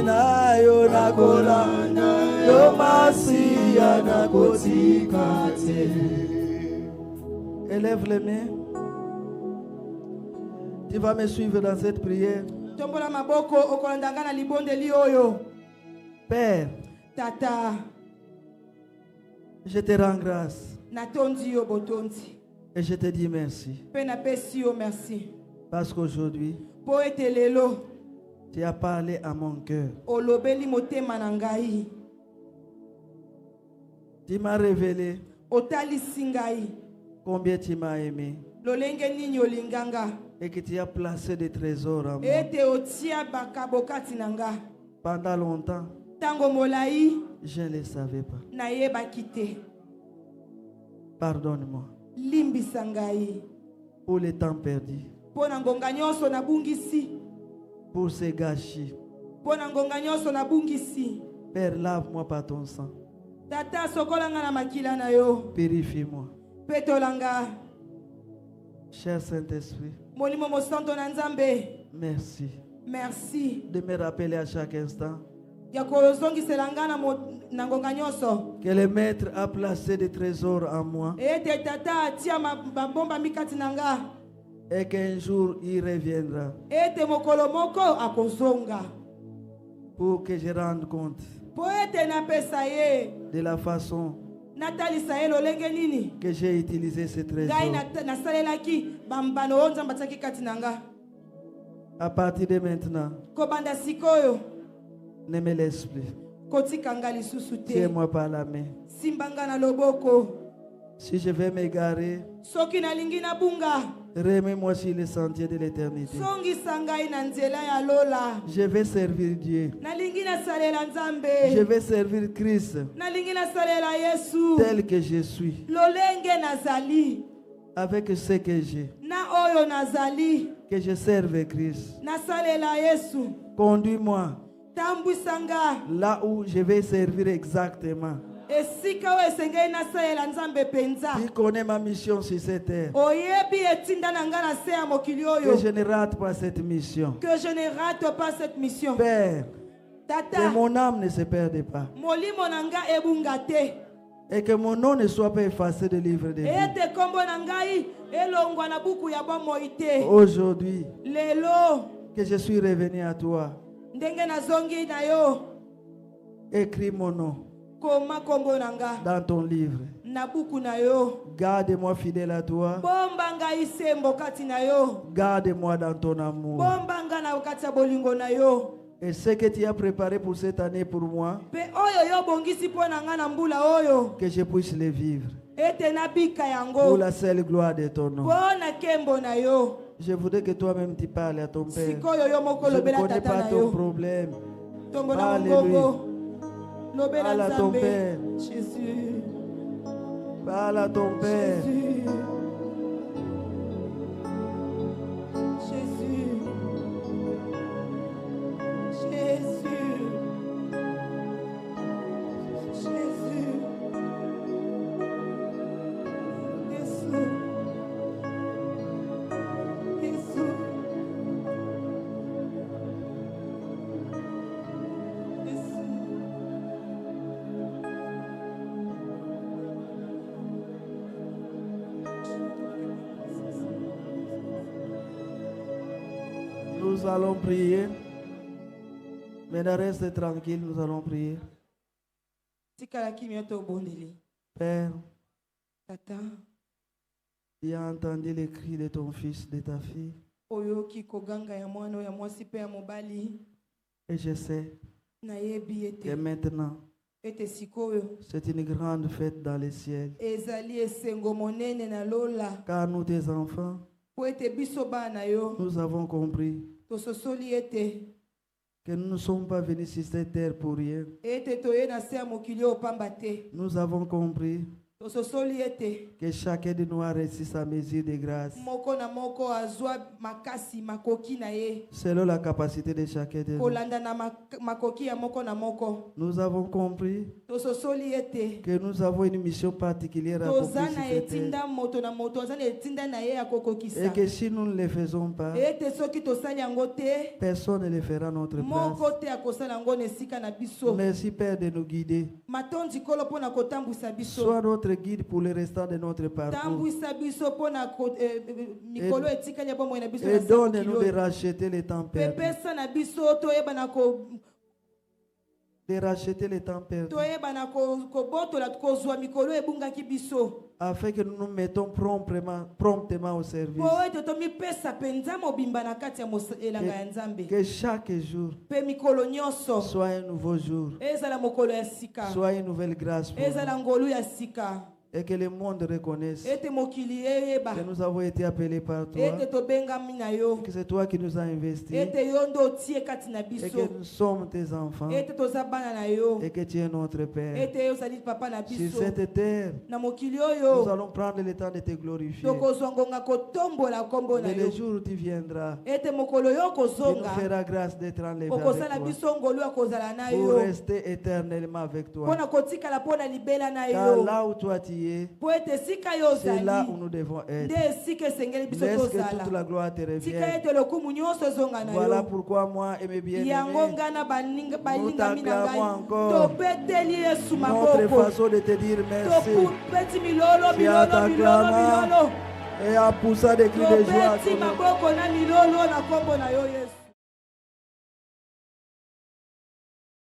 yo. Nakolanda yo Masia nakotika te. Élève les mains. Tu vas me suivre dans cette prière. Père, Tata, je te rends grâce et je te dis merci. Merci. Parce qu'aujourd'hui, tu as parlé à mon cœur. Tu m'as révélé combien tu m'as aimé et que tu as placé des trésors en moi. Pendant longtemps, je ne le savais pas. Pardonne-moi pour le temps perdu, pour ces gâchis. Père, lave-moi par ton sang. Purifie-moi. Cher Saint-Esprit, merci. Merci. De me rappeler à chaque instant que le Maître a placé des trésors en moi et qu'un jour il reviendra pour que je rende compte de la façon que j'ai utilisé ces trésors. À partir de maintenant, ne me laisse plus. Tiens-moi par la main. Si je vais m'égarer, soki nalingi nabunga remets-moi sur les sentiers de l'éternité. songisa ngai na nzela ya lola. Je vais servir Dieu. Nalingi nasalela Je nzambe, vais servir Christ nalingi nasalela Yesu tel que je suis, lolenge nazali avec ce que j'ai. na oyo nazali, Que je serve Christ. nasalela Yesu. Conduis-moi Tambwisanga là où je vais servir exactement. esika oyo esengeli nasalela nzambe penza. Qui connaît ma mission sur cette terre? Oyebi etinda na nga na se ya mokili Que oyo, je ne rate pas cette mission. que je ne rate pas cette mission. Père, que Tata, mon âme ne se perde pas. molimo na nga ebunga te, Et que mon nom ne soit pas effacé du livre de vie. ete kombo na ngai elongwa na buku ya bomoi te. Aujourd'hui, Lelo que je suis revenu à toi, ndenge nazongi na yo, écris mon nom koma kombo na nga dans ton livre. na buku na yo. Garde-moi fidèle à toi. Bomba ngai sembo kati na yo, Garde-moi dans ton amour. bomba nga na kati ya bolingo na yo. Et ce que tu as préparé pour cette année pour moi, Pe oyo yo bongisi mpo na nga na mbula oyo, que je puisse le vivre. ete nabika Pour yango la seule gloire de ton nom. mpo na kembo na yo. Je voudrais que toi-même tu parles à ton Père. Sikoyo yo moko Je ne lobela connais tata pas na ton yo, problème. tombo na Alléluia. mongongo lobela Parle à ton nzambe. Père. Jésus, Parle à ton Père. Jésus, Jésus, Jésus, Jésus, Jésus, Jésus, Nous allons prier. Maintenant, reste tranquille, nous allons prier. tikala kimia tobondeli. Père, Tata, tu as entendu les cris de ton fils, de ta fille. oyoki koganga ya mwana oyo ya mwasi mpe ya mobali, Et je sais nayebi que ete maintenant, ete sikoyo c'est une grande fête dans le ciel. ezali esengo monene na lola, Car nous, tes enfants, po ete biso bana yo nous avons compris tososoli ete que nous ne sommes pas venus sur cette terre pour rien. ete toye na se ya mokili oyo pamba te. Nous avons compris Tososoli ete que chacun de nous a reçu sa mesure de grâce moko na moko azwa makasi makoki na ye selon la capacité de chacun de nous. kolanda na makoki ya moko na moko. Nous avons compris Tososoli ete que nous avons une mission particulière à accomplir toza sur na cette terre. etinda moto na moto aza na etinda na ye ya kokokisa, Et que si nous ne le faisons pas, ete soki tosali yango te personne ne le fera à notre moko place. te akosala yango na esika na biso. Merci Père de nous guider. Matondi kolo mpo na kotambwisa biso, Sois notre guide pour le restant de notre parcours. tambwisa biso mpo na mikolo etikali ya bomoi na biso na Et se donne-nous mokili de oyo. racheter le temps perdu. Pepesa na biso toyeba De racheter le temps perdu. na kobotola kozwa mikolo ebungaki biso, Afin que nous nous mettons promptement au service. po ete tomipesa penza mobimba na kati ya elanga ya Nzambe. Que chaque jour Pe mikolo nyonso soit un nouveau jour. ezala mokolo ya sika, Soit une nouvelle grâce pour ezala nous. ngolu ya sika, Et que le monde reconnaisse ete mokili eyeba que nous avons été appelés par toi. ete tobengami na yo, Que c'est toi qui nous as investis. ete yo nde otie kati na Et que biso, nous sommes tes enfants. ete toza bana na yo, Et que tu es notre Père. ete yo ozali papa na Sur biso. cette terre, Na mokili nous oyo allons prendre le temps de te glorifier. tokozwa ngonga kotombola kombo na Mais yo, le jour où tu viendras, ete mokolo yo tu nous kozonga feras grâce d'être enlevé okosala avec toi. biso ngolu ya kozala na Pour yo, rester éternellement avec toi. mpona kotikala mpona libela na Car yo, là où toi tu es, po ete esika yo c'est là où ozali nous devons être. nde esika esengeli biso Laisse que toute tozala. la gloire te Tika revienne. ete lokumu nyonso ezonga na Voilà yo. pourquoi moi et mes Yango bien-aimés, nga na balingami na nous ngai t'acclamons encore. tobeteli Yesu Notre maboko, façon de te dire merci. tobeti milolo Tu milolo as milolo t'acclamé milolo, et en poussant des cris de joie. à tobeti ton nom. maboko na milolo na kombo na yo Yesu.